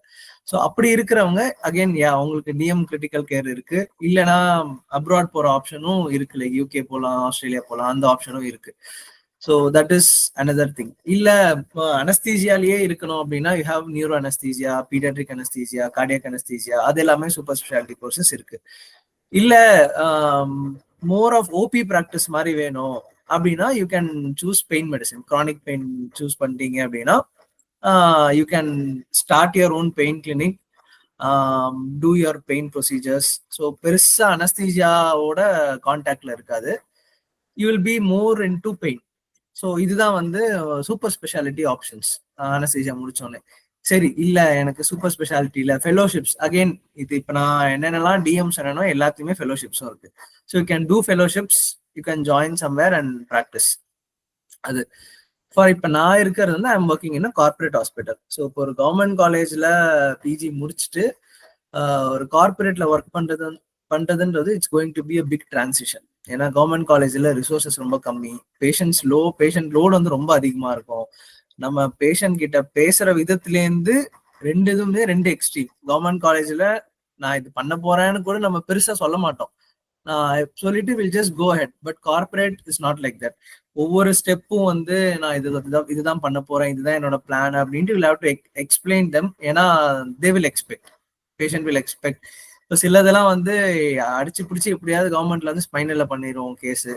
ஸோ அப்படி இருக்கிறவங்க அகைன் அவங்களுக்கு டிஎம் கிரிட்டிக்கல் கேர் இருக்கு, இல்லைன்னா அப்ராட் போற ஆப்ஷனும் இருக்கு. லைக் யூகே போகலாம், ஆஸ்திரேலியா போகலாம், அந்த ஆப்ஷனும் இருக்கு. So that is another thing. இல்ல அனஸ்தீசியாலேயே இருக்கணும் அப்படின்னா you have neuro anaesthesia, paediatric anaesthesia, cardiac anaesthesia, அது எல்லாமே சூப்பர் ஸ்பெஷாலிட்டி கோர்சஸ் இருக்கு. இல்ல மோர் ஆஃப் ஓபி ப்ராக்டிஸ் மாதிரி வேணும் அப்படின்னா you can choose pain medicine. Chronic pain choose பண்ணிட்டீங்க அப்படின்னா you can start your own pain clinic, two your pain procedures. So பெருசா அனஸ்தீசியாவோட கான்டாக்ட்ல இருக்காது. You will be more in to pain. So இதுதான் வந்து சூப்பர் ஸ்பெஷாலிட்டி ஆப்ஷன்ஸ் அனஸ்தீசியா முடிச்சோடனே. சரி, இல்ல எனக்கு சூப்பர் ஸ்பெஷாலிட்டி இல்ல, ஃபெலோஷிப்ஸ். அகைன் இது இப்ப நான் என்னென்னலாம் டிஎம் சொன்னேனோ எல்லாத்தையுமே ஃபெலோஷிப்ஸும் இருக்கு. So you can do fellowships, you can join somewhere and practice. அது ஃபார் இப்ப நான் இருக்கிறது வந்து I'm working in corporate hospital. So இப்போ ஒரு கவர்மெண்ட் காலேஜ்ல பிஜி முடிச்சுட்டு ஒரு கார்பரேட்ல ஒர்க் பண்றதுன்றது it's going to be a big transition. ஏன்னா கவர்மெண்ட் காலேஜ்ல ரிசோர்சஸ் ரொம்ப கம்மி, பேஷண்ட் லோடு வந்து ரொம்ப அதிகமா இருக்கும். நம்ம பேஷண்ட் கிட்ட பேசுற விதத்திலேருந்து ரெண்டு எக்ஸ்ட்ரீம். கவர்மெண்ட் காலேஜ்ல நான் இது பண்ண போறேன்னு கூட நம்ம பெருசா சொல்ல மாட்டோம், நான் சொல்லிட்டு will just go ahead. But corporate is not like that. ஒவ்வொரு ஸ்டெப்பும் வந்து நான் இதுதான் பண்ண போறேன், இதுதான் என்னோட பிளான் அப்படின்ட்டு will have to explain them. ஏன்னா they will expect, patient will expect. இப்போ சிலதெல்லாம் வந்து அடிச்சு பிடிச்சி எப்படியாவது கவர்மெண்ட்ல வந்து ஸ்பைனல்ல பண்ணிடுவோம் கேஸ்.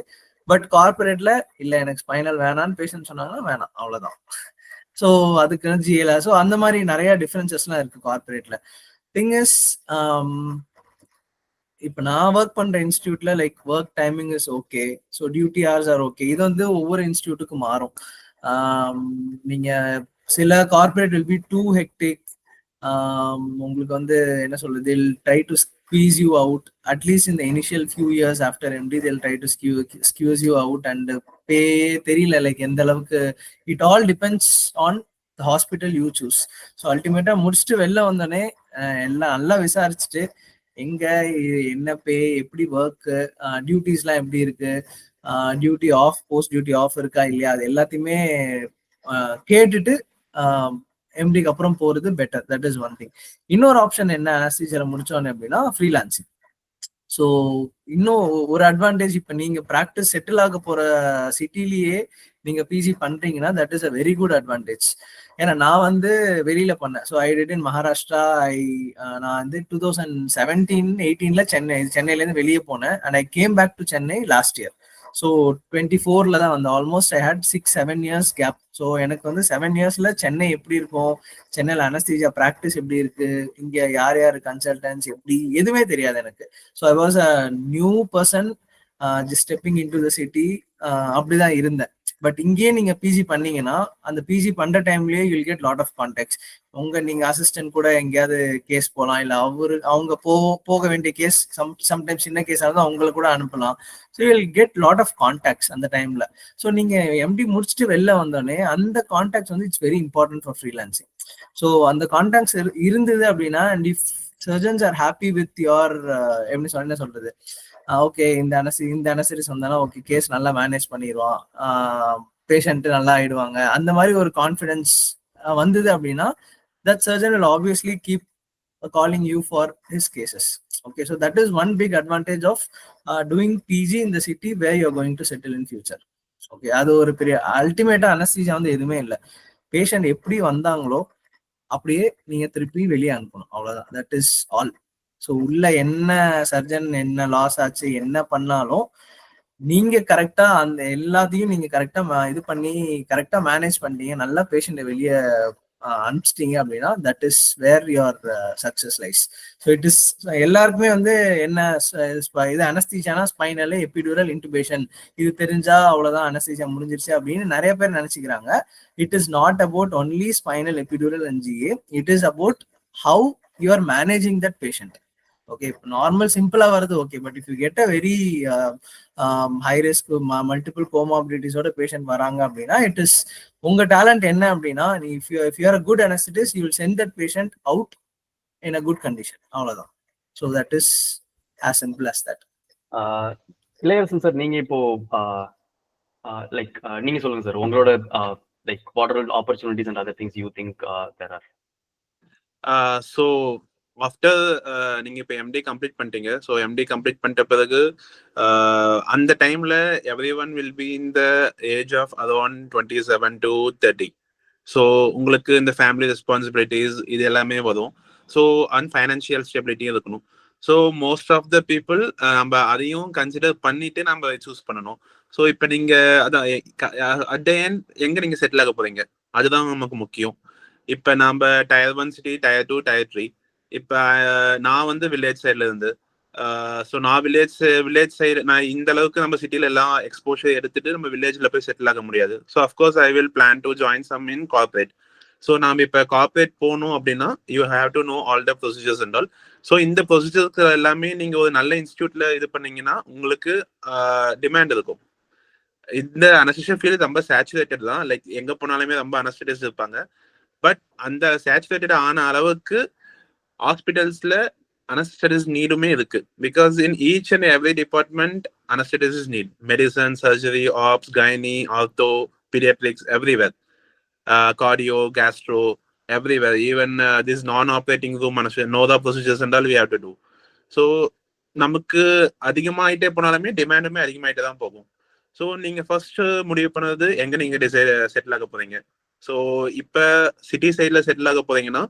பட் கார்பரேட்ல இல்ல எனக்கு ஸ்பைனல் வேணான்னு பேஷண்ட் சொன்னாங்கன்னா வேணாம், அவ்வளவுதான். ஸோ அதுக்கு ஜிஎல. ஸோ அந்த மாதிரி நிறைய டிஃபரன்சஸ்லாம் இருக்கு கார்பரேட்ல. திங் இஸ் இப்போ நான் ஒர்க் பண்ற இன்ஸ்டியூட்ல like work timing is okay, so duty hours are okay. இது வந்து ஒவ்வொரு இன்ஸ்டியூட்டுக்கு மாறும். நீங்க சில corporate will be too hectic. உங்களுக்கு வந்து என்ன சொல்றது, they'll try to squeeze you out, at least in the initial few years after MD they'll try to squeeze you out and pay தெரியல லைக் எந்த அளவுக்கு. it all depends on the hospital you choose. So அல்டிமேட்டா முடிச்சுட்டு வெளில வந்தோடனே எல்லாம் நல்லா விசாரிச்சுட்டு எங்க என்ன பே, எப்படி ஒர்க், டியூட்டிஸ்லாம் எப்படி இருக்கு, duty off, post duty off இருக்கா இல்லையா, அது எல்லாத்தையுமே கேட்டுட்டு எம்டிக்கு அப்புறம் போறது better. That is one thing. இன்னொரு ஆப்ஷன் என்ன அனஸ்தீசியா முடிச்சோன்னு அப்படின்னா ஃப்ரீலான்சிங். ஸோ இன்னும் ஒரு அட்வான்டேஜ், இப்போ நீங்க ப்ராக்டிஸ் செட்டில் ஆக போற சிட்டிலேயே நீங்க பிஜி பண்றீங்கன்னா that is a very good advantage. ஏன்னா நான் வந்து வெளியில பண்ணேன். So I did in Maharashtra. நான் வந்து 2017-18 சென்னையில இருந்து வெளியே போனேன். And I came back to Chennai last year. So 24ல தான் வந்து almost I had 6-7 years gap. So எனக்கு வந்து 7 yearsல சென்னை எப்படி இருக்கும், சென்னையில் அனஸ்தீசியா ப்ராக்டிஸ் எப்படி இருக்கு, இங்க யார் யார் கன்சல்டன்ஸ் எப்படி, எதுவுமே தெரியாது எனக்கு. So I was a new person just stepping in to the city. அப்படிதான் இருந்தேன். பட் இங்கேயே நீங்க பிஜி பண்ணீங்கன்னா அந்த பிஜி பண்ற டைம்லயே you'll get lot of contacts. நீங்க அசிஸ்டன்ட் கூட எங்கேயாவது கேஸ் போகலாம், இல்ல அவங்க போக வேண்டிய கேஸ் சம்டைம்ஸ் சின்ன கேஸா இருந்தால் அவங்கள கூட அனுப்பலாம். So you'll get lot of contacts அந்த டைம்ல. ஸோ நீங்க எம்டி முடிச்சுட்டு வெளில வந்தோடனே அந்த கான்டாக்ட்ஸ் வந்து it's very important for freelancing. So அந்த கான்டாக்ட்ஸ் இருந்தது அப்படின்னா, and if surgeons are happy with your என்ன சொல்றது, ஓகே இந்த அனஸ்தீசிஸ்ட் வந்தாலும் ஓகே கேஸ் நல்லா மேனேஜ் பண்ணிடுவான், பேஷண்ட் நல்லா ஆயிடுவாங்க, அந்த மாதிரி ஒரு கான்ஃபிடன்ஸ் வந்தது அப்படின்னா that surgeon will obviously keep calling you for his cases. Okay, so that is one big advantage of doing PG in the city where you are going to settle in future. Okay, அது ஒரு பெரிய அல்டிமேட்டா அனஸ்தீசியா வந்து எதுவுமே இல்லை. பேஷண்ட் எப்படி வந்தாங்களோ அப்படியே நீங்க திருப்பி வெளியே அனுப்பணும், அவ்வளவுதான். That is all. ஸோ உள்ள என்ன சர்ஜன் என்ன லாஸ் ஆச்சு என்ன பண்ணாலும் நீங்க கரெக்டா அந்த எல்லாத்தையும் நீங்க கரெக்டா இது பண்ணி கரெக்டா மேனேஜ் பண்ணீங்க, நல்லா பேஷண்ட்டை வெளியே அனுப்பிச்சிட்டீங்க அப்படின்னா that is where your success lies. So it is எல்லாருக்குமே வந்து என்ன இது அனஸ்தீசியானா ஸ்பைனல் எபிடியூரல் இன்டுபேஷன் இது தெரிஞ்சா அவ்வளவுதான் அனஸ்தீசியா முடிஞ்சிருச்சு அப்படின்னு நிறைய பேர் நினைச்சுக்கிறாங்க. It is not about only spinal epidural and GA. It is about how you are managing that patient. Okay, normal சிம்பிளா வருது okay, but if you get a very high risk multiple கோமாபிலிட்டிஸோட பேஷண்ட் வராங்க அப்படின்னா இட் இஸ் உங்க டேலண்ட் என்ன அப்படின்னா if you are a good anaesthetist you will send that patient out in a good condition, அவ்வளவுதான். So that is as simple as that. Ilayarasan sir, நீங்க இப்போ லைக் நீங்க சொல்லுங்க சார், உங்களோட like what are opportunities and other things you think there are? So after நீங்க இப்போ எம்டி கம்ப்ளீட் பண்ணிட்டீங்க. ஸோ எம்டி கம்ப்ளீட் பண்ணிட்ட பிறகு அந்த டைம்ல every one will be in the age of around 27 to 30. So உங்களுக்கு இந்த ஃபேமிலி ரெஸ்பான்சிபிலிட்டிஸ் இது எல்லாமே வரும். ஸோ அண்ட் ஃபைனான்சியல் ஸ்டெபிலிட்டியும் இருக்கணும். So most of the people நம்ம அதையும் கன்சிடர் பண்ணிட்டு நம்ம சூஸ் பண்ணணும். ஸோ இப்போ நீங்க அதான் அட் த எண்ட் எங்க நீங்க செட்டில் ஆக போறீங்க அதுதான் நமக்கு முக்கியம். இப்போ நம்ம டயர் 1 சிட்டி, டயர் 2, டயர் 3. இப்போ நான் வந்து வில்லேஜ் சைட்ல இருந்து ஸோ நான் வில்லேஜ் சைடு நான் இந்த அளவுக்கு நம்ம சிட்டில எல்லாம் எக்ஸ்போஷர் எடுத்துட்டு நம்ம வில்லேஜ்ல போய் செட்டில் ஆக முடியாது. So of course I will plan to join some in corporate. So நாம் இப்போ கார்பரேட் போகணும் அப்படின்னா you have to know all the procedures and all. So இந்த ப்ரொசீஜர்ஸ் எல்லாமே நீங்க ஒரு நல்ல இன்ஸ்டியூட்ல இது பண்ணீங்கன்னா உங்களுக்கு டிமாண்ட் இருக்கும். இந்த அனஸ்தீசியா ஃபீல்டு ரொம்ப சேச்சுரேட்டட் தான். லைக் எங்க போனாலுமே ரொம்ப அனஸ்தெட்டிஸ்ட் இருப்பாங்க. பட் அந்த சேச்சுரேட்டட் ஆன அளவுக்கு ஹாஸ்பிட்டல்ஸ்ல அனஸ்தெட்டிஸ்ட் நீடுமே இருக்கு. Because in each and every department anaesthetist need. Medicine, surgery, obs, gynae, ortho, paediatrics, everywhere. Cardio, gastro, everywhere. Even this non-operating room NODA procedures and all we have to do. So நமக்கு அதிகமாயிட்டே போனாலுமே டிமாண்டுமே அதிகமாயிட்டே தான் போகும். ஸோ நீங்க ஃபர்ஸ்ட் முடிவு பண்ணது எங்க நீங்க செட்டில் ஆக போறீங்க. ஸோ இப்ப சிட்டி சைட்ல செட்டில் ஆக போறீங்கன்னா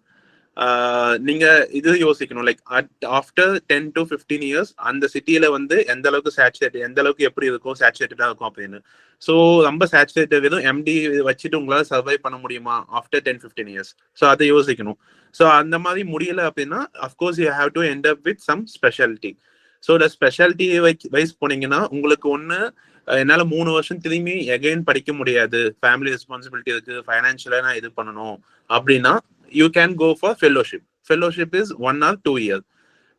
நீங்க இது யோசிக்கணும். லைக் ஆஃப்டர் 10 to 15 years அந்த சிட்டியில வந்து எந்த அளவுக்கு சேச்சுரேட்டட், எந்த அளவுக்கு எப்படி இருக்கும், சேச்சுரேட்டடா இருக்கும் அப்படின்னு. ஸோ ரொம்ப சேச்சுரேட்டட் வெறும் எம்டி வச்சுட்டு உங்களால சர்வை பண்ண முடியுமா ஆஃப்டர் 10-15 years? ஸோ அதை யோசிக்கணும். ஸோ அந்த மாதிரி முடியல அப்படின்னா of course you have to end up with some speciality. So இந்த ஸ்பெஷாலிட்டி வைஸ் போனீங்கன்னா உங்களுக்கு ஒன்று என்னால் 3 வருஷம் திரும்பி எகைன் படிக்க முடியாது, ஃபேமிலி ரெஸ்பான்சிபிலிட்டி இருக்கு, ஃபைனான்சியலா நான் இது பண்ணணும் அப்படின்னா you can go for fellowship. Fellowship is 1 or 2 years.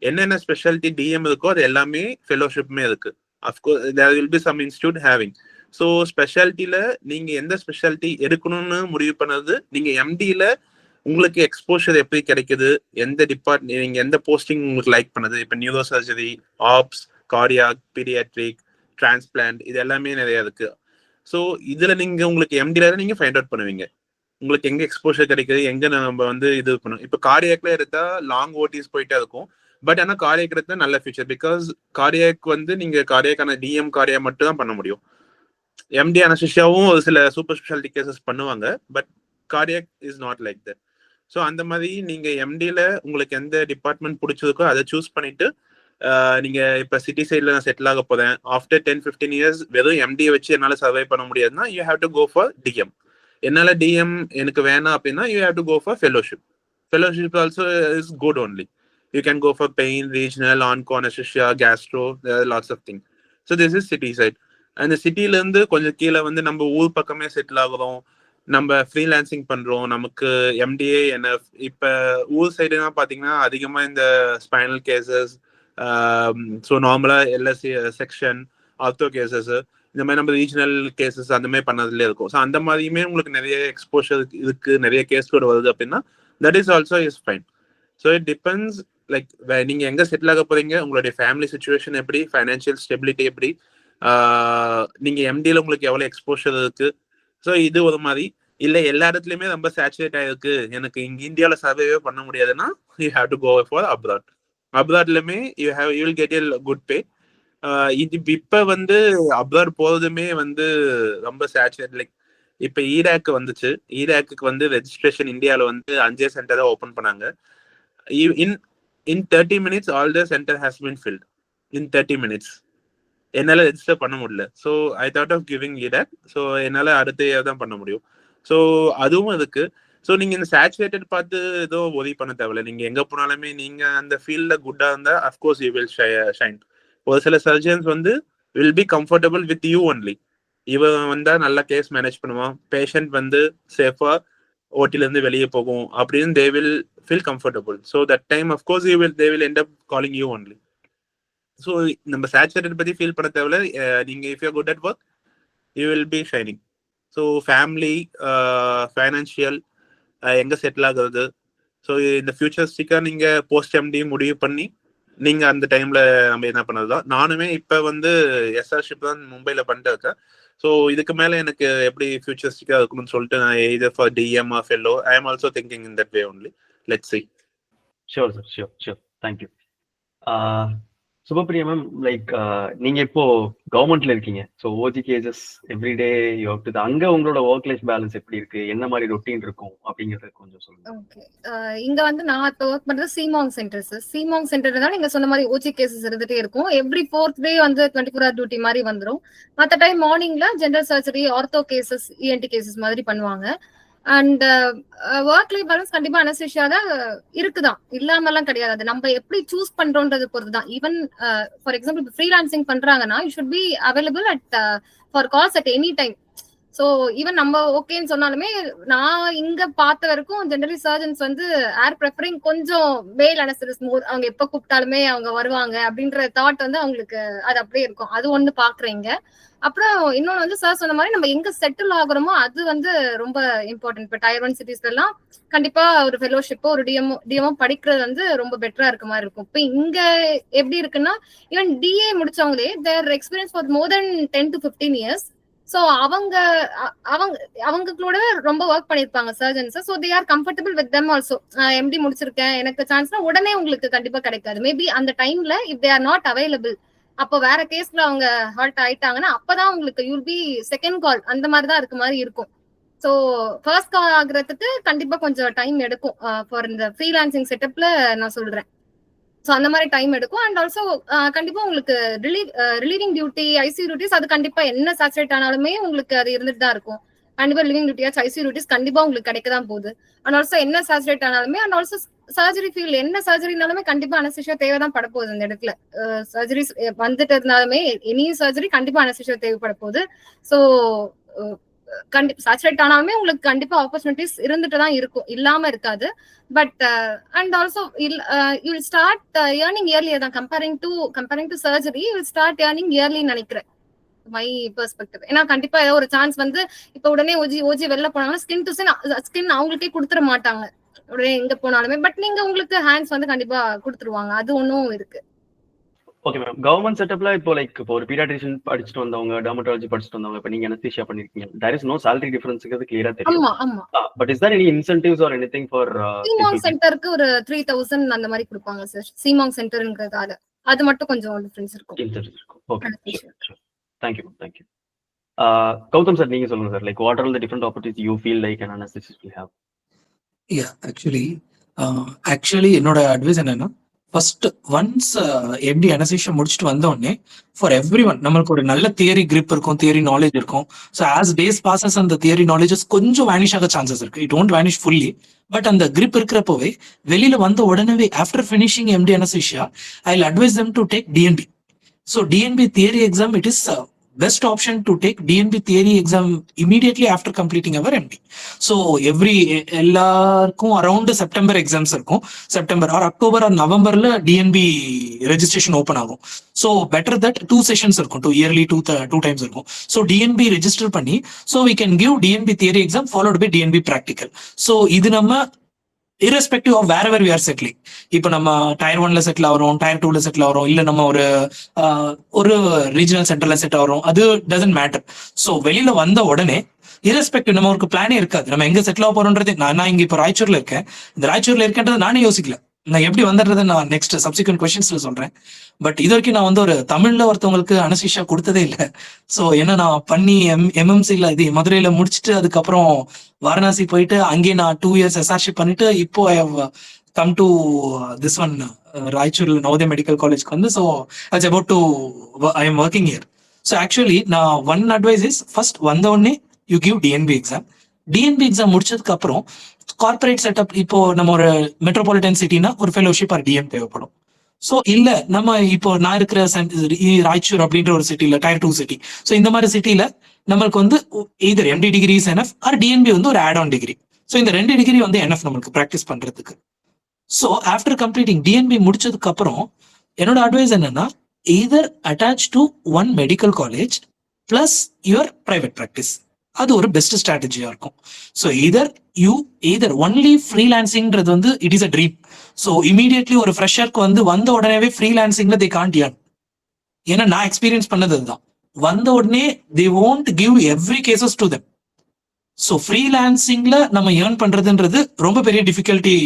என்னென்ன ஸ்பெஷாலிட்டி டிஎம் இருக்கோ அது எல்லாமே ஃபெல்லோஷிப்புமே இருக்கு. Of course there will be some institute having. So ஸ்பெஷாலிட்டியில நீங்க எந்த ஸ்பெஷாலிட்டி எடுக்கணும்னு முடிவு பண்ணது நீங்க எம்டியில உங்களுக்கு எக்ஸ்போஷர் எப்படி கிடைக்குது, எந்த டிபார்ட்மெண்ட் நீங்க எந்த போஸ்டிங் உங்களுக்கு லைக் பண்ணுது. இப்போ neuro surgery, apps, cardiac, paediatric, transplant இது எல்லாமே நிறைய இருக்கு. ஸோ இதுல நீங்க உங்களுக்கு எம்டில நீங்க ஃபைண்ட் அவுட் பண்ணுவீங்க உங்களுக்கு எங்க எக்ஸ்போஷர் கிடைக்குது, எங்க நம்ம வந்து இது பண்ணும். இப்போ கார்டியாக்ல எடுத்தா லாங் ஓட்டிஸ் போயிட்டே இருக்கும். பட் ஆனால் கார்டியாக் எடுத்தா நல்ல ஃபியூச்சர். பிகாஸ் கார்டியாக் வந்து நீங்க கார்டியாக்கான டிஎம் கார்டியா மட்டும் தான் பண்ண முடியும். எம்டி அனஸ்தீசியாவும் ஒரு சில சூப்பர் ஸ்பெஷாலிட்டி கேசஸ் பண்ணுவாங்க. But cardiac is not like that. So அந்த மாதிரி நீங்க எம்டில உங்களுக்கு எந்த டிபார்ட்மெண்ட் பிடிச்சிருக்கோ அதை சூஸ் பண்ணிட்டு நீங்க இப்ப சிட்டி சைட்ல நான் செட்டில் ஆக போறேன் ஆஃப்டர் 10-15 years வெறும் எம்டியை வச்சு என்னால சர்வை பண்ண முடியாதுன்னா you have to go for DM. என்னால டிஎம் எனக்கு வேணாம் அப்படின்னா you have to go for fellowship. Fellowship also is good only. You can go for pain, regional, onco anaesthesia, gastro, lots of thing. So this is city side. அந்த சிட்டில இருந்து கொஞ்சம் கீழே வந்து நம்ம ஊர் பக்கமே செட்டில் ஆகுறோம், நம்ம ஃப்ரீலான்சிங் பண்றோம், நமக்கு எம்டிஏ என்எஃப். இப்ப ஊர் சைடுனா பாத்தீங்கன்னா அதிகமா இந்த ஸ்பைனல் கேசஸ், ஸோ நார்மலா எல்எஸ்சி செக்ஷன், ஆர்த்தோ கேசஸ், இந்த மாதிரி நம்ம ரீஜனல் கேசஸ் அந்த மாதிரி பண்ணதுல இருக்கும். ஸோ அந்த மாதிரியுமே உங்களுக்கு நிறைய எக்ஸ்போஷர் இருக்கு, நிறைய கேஸ் கூட வருது அப்படின்னா that is also is fine. So it depends like நீங்க எங்க செட்டில் ஆக போறீங்க, உங்களுடைய ஃபேமிலி சுச்சுவேஷன் எப்படி, ஃபைனான்சியல் ஸ்டெபிலிட்டி எப்படி, நீங்க எம்டில உங்களுக்கு எவ்வளவு எக்ஸ்போஷர் இருக்கு. ஸோ இது ஒரு மாதிரி. இல்லை எல்லா இடத்துலையுமே ரொம்ப சேச்சுரேட் ஆயிருக்கு, எனக்கு இங்க இந்தியாவில் சர்வைவே பண்ண முடியாதுன்னா you have to go for abroad. அப்ராட்லுமே you will get a good pay. இது இப்ப வந்து அப்ராட் போறதுமே வந்து ரொம்ப சேச்சுரேட். லைக் இப்ப ஈராக் வந்துச்சு, ஈராக்கு வந்து ரெஜிஸ்ட்ரேஷன் இந்தியாவில் வந்து 5 சென்டர் தான் ஓப்பன் பண்ணாங்க. in 30 minutes all the center has been filled in 30 minutes. என்னால ரெஜிஸ்டர் பண்ண முடியல. So I thought of giving a break. So என்னால அடுத்த இயர் தான் பண்ண முடியும். ஸோ அதுவும் இருக்கு. ஸோ நீங்க இந்த சேச்சுரேட்டட் பார்த்து ஏதோ உதவி பண்ண தேவையில்ல. நீங்க எங்க போனாலுமே நீங்க அந்த ஃபீல்ட்ல குட்டா இருந்தா அஃப்கோர்ஸ் யூ வில் ஷைன். ஒரு சில சர்ஜன்ஸ் வந்து will be comfortable with you only. இவன் வந்தா நல்லா கேஸ் மேனேஜ் பண்ணுவான், பேஷண்ட் வந்து சேஃபா ஓட்டில இருந்து வெளியே போகும் அப்படின்னு they will feel comfortable. So that time of course they will end up calling you only. So நம்ம சேச்சுரேட்டட் பத்தி ஃபீல் பண்ண தேவையில்ல. நீங்க if you good at work you will be shining. So family, financial, எங்க செட்டில் ஆகுறது, ஸோ இந்த ஃபியூச்சரிஸ்டிக்கா நீங்க போஸ்ட் எம்டி முடிவு பண்ணி நீங்க அந்த டைம்ல நம்ம என்ன பண்ணதுதான். நானுமே இப்ப வந்து எஸ்ஆர்ஷிப் தான் மும்பைல பண்ணிட்டு இருக்கேன். ஸோ இதுக்கு மேல எனக்கு எப்படி ஃபியூச்சரிஸ்டிக்கா இருக்கணும்னு சொல்லிட்டு நான் either for DM or fellow I am also thinking in that way only. Let's see. Sure sir, sure. Thank you. Subhapriya ma'am, like நீங்க இப்போ கவர்மெண்ட்ல இருக்கீங்க. So OG cases everyday you have to, அங்க உங்களோட ஒர்க் லைஃப் பேலன்ஸ் எப்படி இருக்கு, என்ன மாதிரி ரொட்டீன் இருக்கும் அப்படிங்கறத கொஞ்சம் சொல்லுங்க. ஓகே, இங்க வந்து நான் இப்போ ஒர்க் பண்றது சிமாங் சென்டர் சார். சிமாங் சென்டர் தான் நீங்க சொன்ன மாதிரி ஓஜி கேசஸ் இருந்துட்டே இருக்கும். எவ்ரி 4th டே வந்து 24 hour டியூட்டி மாதிரி வந்துடும். மற்ற டைம் மார்னிங்ல general surgery, ortho cases, ENT cases மாதிரி பண்ணுவாங்க. அண்ட் ஒர்க் லைஃப் பேலன்ஸ் கண்டிப்பா அனஸ்தீசியா தான் இருக்குதான், இல்லாமலாம் கிடையாது. அது நம்ம எப்படி சூஸ் பண்றோன்றது பொறுத்து தான். ஈவன் ஃபார் எக்ஸாம்பிள் இப்போ ஃப்ரீலான்சிங் பண்றாங்கன்னா you should be available at for calls at any time. So even நம்ம ஓகேன்னு சொன்னாலுமே நான் இங்க பார்த்த வரைக்கும் ஜெனரலி சர்ஜன்ஸ் வந்து ஏர் ப்ரெஃபரிங் கொஞ்சம் மேல் அனஸ்தீசியஸ் மோர். அவங்க எப்ப கூப்பிட்டாலுமே அவங்க வருவாங்க அப்படின்ற தாட் வந்து அவங்களுக்கு அது அப்படியே இருக்கும். அது ஒண்ணு பாக்குறீங்க. அப்புறம் இன்னொன்னு வந்து சார் சொன்ன மாதிரி நம்ம எங்க செட்டில் ஆகுறோமோ அது வந்து ரொம்ப இம்பார்ட்டன்ட். இப்போ Tier 1 சிட்டிஸ்ல எல்லாம் கண்டிப்பா ஒரு ஃபெலோஷிப்போ ஒரு டிஎம்ஓ படிக்கிறது வந்து ரொம்ப பெட்டரா இருக்க மாதிரி இருக்கும். இப்போ இங்க எப்படி இருக்குன்னா ஈவன் டிஏ முடிச்சவங்களே their experience for more than 10 to 15 years. So அவங்களோட ரொம்ப ஒர்க் பண்ணிருப்பாங்க surgeons. So they are comfortable with them also. MD முடிச்சிருக்கேன், எனக்கு சான்ஸ்னா உடனே உங்களுக்கு கண்டிப்பா கிடைக்காது. மேபி அந்த டைம்ல if they are not available, அப்போ வேற கேஸ்ல அவங்க ஹால்ட் ஆயிட்டாங்கன்னா அப்பதான் உங்களுக்கு யூல் பி செகண்ட் கால், அந்த மாதிரி தான் இருக்க மாதிரி இருக்கும். ஸோ ஃபர்ஸ்ட் கால் ஆகுறதுக்கு கண்டிப்பா கொஞ்சம் டைம் எடுக்கும் ஃபார் இந்த ஃப்ரீலான்சிங் செட்டப்ல நான் சொல்றேன். ஸோ அந்த மாதிரி டைம் எடுக்கும். அண்ட் ஆல்சோ கண்டிப்பா உங்களுக்கு ரிலீவிங் டியூட்டி, ஐசியூ டியூட்டிஸ் அது கண்டிப்பா என்ன சாச்சுரேட் ஆனாலுமே உங்களுக்கு அது இருந்துட்டு தான் இருக்கும். கண்டிப்பா லிவிங் டியூட்டியாச்சும் ஐசியூ டியூட்டிஸ் கண்டிப்பா உங்களுக்கு கிடைக்க தான் போகுது. அண்ட் ஆல்சோ என்ன சாச்சுரேட் ஆனாலுமே அண்ட் ஆல்சோ சர்ஜரி ஃபீல்ட் என்ன சர்ஜரினாலுமே கண்டிப்பா அனஸ்தீசியா தேவைதான் பட போகுது. அந்த இடத்துல சர்ஜரிஸ் வந்துட்டு இருந்தாலுமே எனி சர்ஜரி கண்டிப்பா அனஸ்தீசியா தேவைப்பட போகுது. ஸோ கண்டிப்பா சாச்சுரேட் ஆனாலுமே உங்களுக்கு கண்டிப்பா ஆப்பர்ச்சுனிட்டிஸ் இருந்துட்டு தான் இருக்கும், இல்லாம இருக்காது. But and also you will start earning earlier தான். Comparing to surgery you will start earning இயர்லின்னு நினைக்கிறேன், மை பெர்ஸ்பெக்டிவ். ஏன்னா கண்டிப்பா ஏதோ ஒரு சான்ஸ் வந்து இப்ப உடனே ஓஜி வெளில போனாங்கன்னா ஸ்கின் அவங்களுக்கே கொடுத்துட மாட்டாங்க உடனே எங்க போனாலுமே. பட் நீங்க உங்களுக்கு ஹேண்ட்ஸ் வந்து கண்டிப்பா கொடுத்துருவாங்க, அது ஒன்னும் இருக்கு. ஓகே மேம், கவர்மெண்ட் செட்டப்ல இப்போ லைக் இப்போ ஒரு பீடியாட்ரிஷியன் படிச்சுட்டு வந்தவங்க, டெர்மட்டாலஜி படிச்சுட்டு வந்தவங்க, இப்போ நீங்க அனஸ்தீசியா பண்ணிருக்கீங்க, தேர் இஸ் நோ salary differenceங்கிறது கிளியரா தெரியும். ஆமா ஆமா. But is there any incentives or anything for சிமாங் சென்டருக்கு ஒரு 3000 அந்த மாதிரி கொடுப்பாங்க சார். சிமாங் சென்டர்ங்கிறதால அது மட்டும் கொஞ்சம் டிஃபரன்ஸ் இருக்கும். Okay, thank you. Gautham sir, நீங்க சொல்லுங்க sir, like what are the different opportunities you feel like an anesthetist will have? Actually என்னோட அட்வைஸ் என்னன்னா, ஃபர்ஸ்ட் ஒன்ஸ் எப்படி அனஸ்தீசியா முடிச்சுட்டு வந்த உடனே ஃபார் எவ்ரி ஒன் நம்மளுக்கு ஒரு நல்ல தியரி கிரிப் இருக்கும், தியரி நாலேஜ் இருக்கும். ஸோ ஆஸ் டேஸ் பாசஸ் அந்த தியரி நாலேஜஸ் கொஞ்சம் வேனிஷ் ஆக சான்சஸ் இருக்கு. It don't vanish fully, but அந்த கிரிப் இருக்கிறப்பவே வெளியில வந்த உடனே after finishing MD anaesthesia I will advise them to take DNB. So DNB theory exam, it is best option to take DNB theory exam immediately after completing our MD. So எல்லாருக்கும் அரௌண்ட் செப்டம்பர் எக்ஸாம்ஸ் இருக்கும். செப்டம்பர் ஆர் அக்டோபர் ஆர் நவம்பர்ல DNB ரெஜிஸ்ட்ரேஷன் ஓப்பன் ஆகும். ஸோ பெட்டர் தட் 2 செஷன்ஸ் இருக்கும், 2 இயர்லி 2 டைம்ஸ் இருக்கும். ஸோ DNB ரெஜிஸ்டர் பண்ணி so we can give DNB theory exam followed by DNB practical. So இது நம்ம irrespective of wherever we are settling. இப்போ நம்ம Tier 1ல செட்டில் ஆகிறோம், Tier 2ல செட்டில் ஆகிறோம், இல்ல நம்ம ஒரு ரீஜனல் சென்டர்ல செட் ஆகிறோம், அது டசன்ட் மேட்டர். ஸோ வெளியில வந்த உடனே irrespective நம்ம ஒரு பிளானே இருக்காது, நம்ம எங்க செட்டில் ஆக போறோன்றது. நான் இங்க இப்போ ராய்ச்சூர்ல இருக்கேன், இந்த ராய்ச்சூர்ல இருக்கேன்றது நானே யோசிக்கல. நான் எப்படி வந்துடுறது நான் நெக்ஸ்ட் சப்சிக்வெண்ட் கொஸ்டின்ஸ்ல சொல்றேன். பட் இது வரைக்கும் நான் ஒரு தமிழ்ல ஒருத்தவங்களுக்கு அனஸ்தீசியா கொடுத்ததே இல்லை. ஸோ என்ன நான் பண்ணி எம்எம்சில இது மதுரையில முடிச்சுட்டு அதுக்கப்புறம் வாரணாசி போயிட்டு அங்கே நான் 2 years எஸ்ஆர்ஷிப் பண்ணிட்டு இப்போ I have come to this one ராய்ச்சூர்ல நவோதயா மெடிக்கல் காலேஜ்க்கு வந்து. So it's about to I am working here. So actually நான் ஒன் அட்வைஸ் இஸ் ஃபர்ஸ்ட் வந்த உடனே you give DNB exam. DNB exam முடிச்சதுக்கு அப்புறம் கார்பரேட் செட்டப், இப்போ நம்ம ஒரு மெட்ரோபாலிட்டன் சிட்டினா ஒரு ஃபெலோஷிப் ஆர் டிஎம் தேவைப்படும். ஸோ இல்ல நம்ம இப்போ நான் இருக்கிற ராய்ச்சூர் அப்படின்ற ஒரு சிட்டில Tier 2 சிட்டி, ஸோ இந்த மாதிரி சிட்டில நம்மளுக்கு வந்து either MD degree is enough or DNB வந்து ஒரு ஆட் ஆன் டிகிரி. ஸோ இந்த 2 டிகிரி வந்து எனஃப் நம்மளுக்கு ப்ராக்டிஸ் பண்றதுக்கு. ஸோ ஆஃப்டர் கம்ப்ளீட்டிங் DNB முடிச்சதுக்கு அப்புறம் என்னோட அட்வைஸ் என்னன்னா, either attach to one medical college plus your private practice. அது ஒரு பெஸ்ட் ஸ்ட்ராட்டஜியா இருக்கும். ஸோ எய்தர் ஒன்லி ஃப்ரீலான்சிங்கிறது வந்து it is a dream. So immediately ஒரு ஃப்ரெஷருக்கு வந்து வந்த உடனே ஃப்ரீலான்சிங்ல தே காண்ட் ஏர்ன். ஏன்னா நான் எக்ஸ்பீரியன்ஸ் பண்ணது அதுதான். வந்த உடனே they won't give every cases to them. So ஃப்ரீலான்சிங்ல நம்ம ஏர்ன் பண்றதுன்றது ரொம்ப பெரிய டிஃபிகல்ட்டி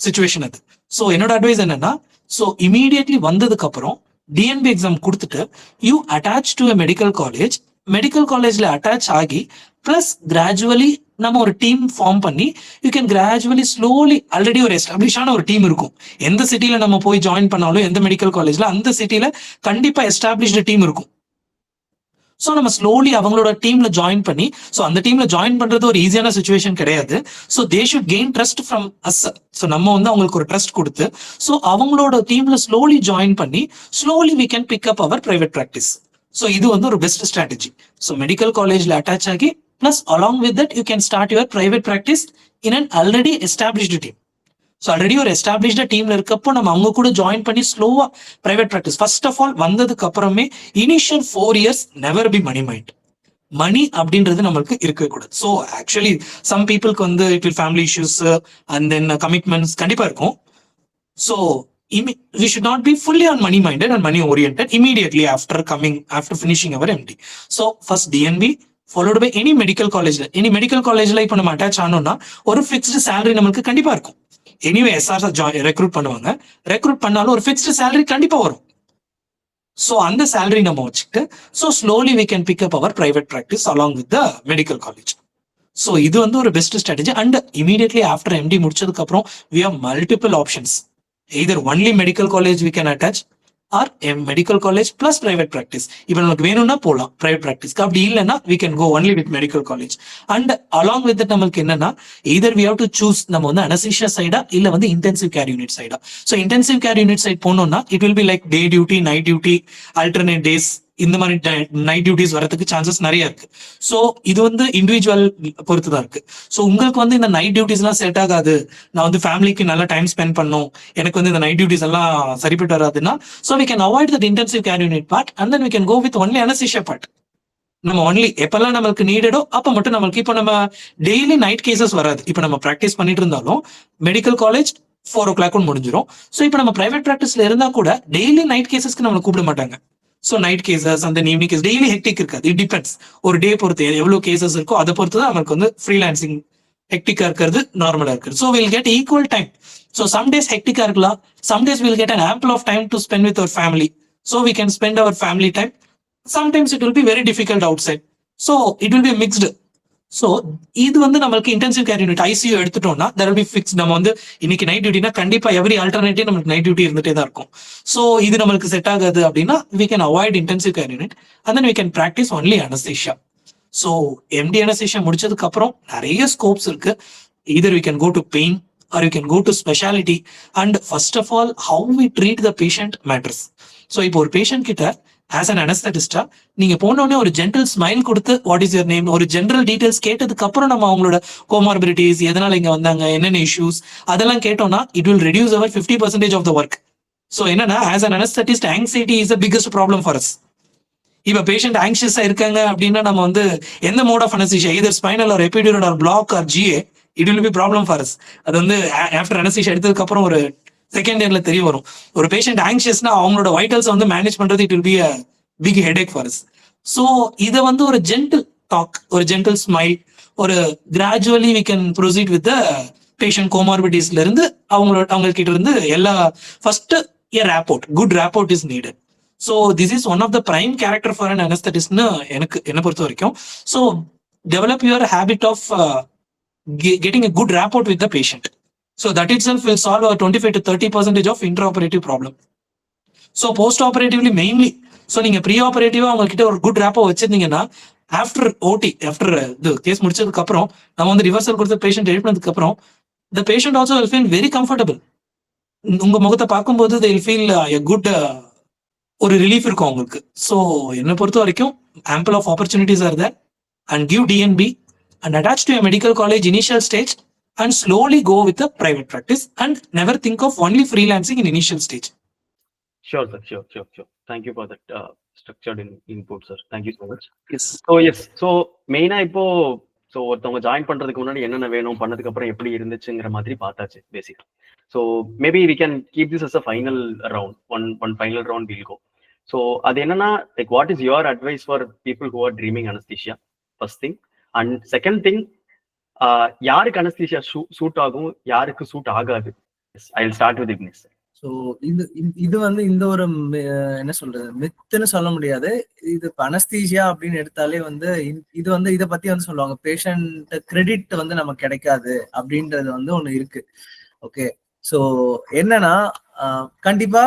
சுச்சுவேஷன் அது. ஸோ என்னோட அட்வைஸ் என்னன்னா, ஸோ இமீடியட்லி வந்ததுக்கு அப்புறம் DNB எக்ஸாம் கொடுத்துட்டு you attach to medical college, medical காலேஜ்ல அட்டாச் ஆகி பிளஸ் கிராஜுவலி நம்ம ஒரு டீம் ஃபார்ம் பண்ணி you can gradually slowly, already ஒரு எஸ்டாப்ளிஷான ஒரு டீம் இருக்கும். எந்த சிட்டில நம்ம போய் ஜாயின் பண்ணாலும் எந்த மெடிக்கல் காலேஜ்ல அந்த சிட்டில கண்டிப்பா எஸ்டாப்ளிஷ்டு டீம் இருக்கும். ஸோ நம்ம ஸ்லோலி அவங்களோட டீம்ல ஜாயின் பண்ணி, ஸோ அந்த டீம்ல ஜாயின் பண்றது ஒரு ஈஸியான சுச்சுவேஷன் கிடையாது. So they should gain trust from us. So நம்ம வந்து அவங்களுக்கு ஒரு ட்ரஸ்ட் கொடுத்து ஸோ அவங்களோட டீம்ல ஸ்லோலி ஜாயின் பண்ணி slowly we can pick up our private practice. So இது வந்து ஒரு பெஸ்ட் ஸ்ட்ராட்டஜி. ஸோ மெடிக்கல் காலேஜ்ல அட்டாச் ஆகி plus along with that you can start your private practice in an already established team. So already ஒரு எஸ்டாப்ளிஷ்டு டீம்ல இருக்கப்போ நம்ம அவங்க கூட ஜாயின் பண்ணி ஸ்லோவா private practice. First of all வந்ததுக்கு அப்புறமே initial 4 years never be money mind. Money அப்படின்றது நம்மளுக்கு இருக்கவே கூடாது. ஸோ ஆக்சுவலி சம் பீப்புளுக்கு வந்து it will family issues and then commitments கண்டிப்பா இருக்கும். So we should not be fully on money minded and money oriented immediately after finishing our MD. So first DNB followed by any medical college. Any medical college la ipo nama attach ஆனோம்னா ஒரு fixed salary நமக்கு கண்டிப்பா இருக்கும். எனிவே SRS ரெக்ரூட் பண்ணுவாங்க, ரெக்ரூட் பண்ணாலும் ஒரு ஃபிக்ஸ்டு சேலரி கண்டிப்பா வரும். ஸோ அந்த சேலரி நம்ம வச்சுக்கிட்டு so slowly we can pick up our private practice along with the medical college. So இது வந்து ஒரு best strategy. And immediately after MD முடிச்சதுக்கு அப்புறம் we have multiple options. Either only medical college we can attach or medical college plus private practice. இப்போ நமக்கு வேணும்னா போகலாம் பிரைவேட் ப்ராக்டிஸ்க்கு, அப்படி இல்லைன்னா we can go only with medical college. And along with நம்மளுக்கு என்னன்னா either we have to choose நம்ம வந்து அனஸ்தீசியா சைடா இல்ல வந்து இன்டென்சிவ் கேர் யூனிட் சைடா. So intensive care unit side போனோம்னா it will be like day duty, night duty, alternate days, இந்த மாதிரி நைட் டியூட்டிஸ் வரதுக்கு சான்சஸ் நிறைய இருக்கு. ஸோ இது வந்து இண்டிவிஜுவல் பொறுத்து தான் இருக்கு. ஸோ உங்களுக்கு வந்து இந்த நைட் டியூட்டிஸ் எல்லாம் செட் ஆகாது, நான் வந்து ஃபேமிலிக்கு நல்லா டைம் ஸ்பெண்ட் பண்ணும், எனக்கு வந்து இந்த நைட் டியூட்டிஸ் எல்லாம் சரிப்பட்டு வராதுன்னா so we can avoid that intensive care unit part and then we can go with only anaesthesia part. நம்ம ஒன்லி எப்பெல்லாம் நம்மளுக்கு நீடடோ அப்ப மட்டும் நம்மளுக்கு, இப்போ நம்ம டெய்லி நைட் கேசஸ் வராது. இப்போ நம்ம ப்ராக்டிஸ் பண்ணிட்டு இருந்தாலும் மெடிக்கல் காலேஜ் 4 o'clock முடிஞ்சிடும். ஸோ இப்போ நம்ம பிரைவேட் ப்ராக்டிஸ்ல இருந்தா கூட டெய்லி நைட் கேசஸ்க்கு நம்மளை கூப்பிட மாட்டாங்க. ஸோ நைட் கேசஸ் அந்த ஈவினிங் கேஸ் டெய்லி ஹெக்டிக் இருக்காது. இட் டிபெண்ட்ஸ், ஒரு டே பொறுத்து எவ்வளவு கேசஸ் இருக்கோ அதை பொறுத்து தான் நமக்கு வந்து ஃப்ரீலான்சிங் ஹெக்டிக்கா இருக்கிறது நார்மலா இருக்குது. So will get equal time. So some days ஹெக்டிக்கா இருக்கலாம், some days will get an ample of time to spend with our family. So we can spend our family time. Sometimes it will be very difficult outside. So it will be mixed. So இது வந்து நம்மளுக்கு இன்டென்சிவ் கேர் யூனிட் ICU எடுத்துட்டோம்னா there will be fixed. நம்ம வந்து இன்னைக்கு நைட் டியூட்டினா கண்டிப்பா எவ்ரி ஆல்டர்னேட்டிவ் நமக்கு நைட் டியூட்டி இருந்துட்டே தான் இருக்கும். ஸோ இது நம்மளுக்கு செட் ஆகாது அப்படின்னா we can avoid intensive care unit and then we can practice only anesthesia. So MD anesthesia முடிச்சதுக்கு அப்புறம் நிறைய ஸ்கோப்ஸ் இருக்கு. either we can go to pain or you can go to specialty. And first of all how we treat the patient matters. So இப்போ ஒரு பேஷண்ட் கிட்ட ஆஸ் அன் அனஸ்தட்டிஸ்டா நீங்க போனோடனே ஒரு ஜென்ரல் ஸ்மைல் கொடுத்து வாட் இஸ் யுவர் நேம், ஒரு ஜென்ரல் டீடைல்ஸ் கேட்டதுக்கு அப்புறம் நம்ம அவங்களோட கோமார்பிலிட்டிஸ், எதனால இங்க வந்தாங்க, என்னென்ன இஷ்யூஸ், அதெல்லாம் கேட்டோம்னா it will reduce our 50% of the work. So என்னன்னா as an anaesthetist anxiety is the biggest problem for us. இப்ப பேஷண்ட் ஆங்ஷியஸா இருக்காங்க அப்படின்னா நம்ம வந்து எந்த mode of anaesthesia either spinal or epidural or block or GA it will be problem for us. அது வந்து ஆஃப்டர் அனஸ்தீசியா எடுத்ததுக்கு அப்புறம் ஒரு செகண்ட் இயர்ல தெரிய வரும். ஒரு பேஷண்ட் ஆங்ஷியஸ்னா அவங்களோட வைட்டல்ஸ் வந்து மேனேஜ் பண்றது it will be a big headache for us. So இதை வந்து ஒரு ஜென்டில் டாக், ஒரு ஜென்டில் ஸ்மைல், ஒரு gradually we can proceed with the patient கோமார்பிடிஸ்ல இருந்து அவங்க கிட்ட இருந்து எல்லா first rapport, good rapport is needed. So this is one of the prime character for an அனஸ்தட்டிஸ்ட்னு என்ன பொறுத்த வரைக்கும். So develop your habit of getting a good rapport with the patient. So that itself will solve our 25 to 30% of intraoperative problem. So post operatively mainly, so நீங்க ப்ரீ ஆபரேட்டிவா அவங்க கிட்ட ஒரு குட் ரேப்போ வச்சிருந்தீங்கன்னா ஆஃப்டர் ஓடி ஆஃப்டர் இது கேஸ் முடிச்சதுக்கு அப்புறம் நம்ம வந்து ரிவர்சல் கொடுத்த பேஷண்ட் எழுப்பினதுக்கு அப்புறம் the patient also will feel very comfortable. உங்க முகத்தை பார்க்கும்போது they will feel a good ஒரு ரிலீஃப் இருக்கும் அவங்களுக்கு. ஸோ என்னை பொறுத்த வரைக்கும் ample of opportunities are there and give DNB and attach to a medical college initial stage and slowly go with a private practice and never think of only freelancing in initial stage. Sure, sir. Sure. Thank you for that structured input, sir. Thank you so much. Yes. So மெயினா இப்போ ஸோ ஒருத்தவங்க ஜாயின் பண்றதுக்கு முன்னாடி என்னென்ன வேணும், பண்ணதுக்கு அப்புறம் எப்படி இருந்துச்சுங்கிற மாதிரி பார்த்தாச்சு பேசிக்கா. So maybe we can keep this as a final round, one final round will go. So அது என்னன்னா, like what is your advice for people who are dreaming anaesthesia, first thing. And second thing, யாருக்கு அனஸ்தீஷியா சூட் ஆகும், யாருக்கு சூட் ஆகாது? I will start with Vignesh. So இது வந்து இந்த ஒரு என்ன சொல்றது மித்துன்னு சொல்ல முடியாது. இது அனஸ்தீசியா அப்படின்னு எடுத்தாலே வந்து இது வந்து இதை பத்தி வந்து சொல்லுவாங்க, பேஷண்ட் கிரெடிட் வந்து நமக்கு கிடைக்காது அப்படின்றது வந்து ஒண்ணு இருக்கு. ஓகே, ஸோ என்னன்னா கண்டிப்பா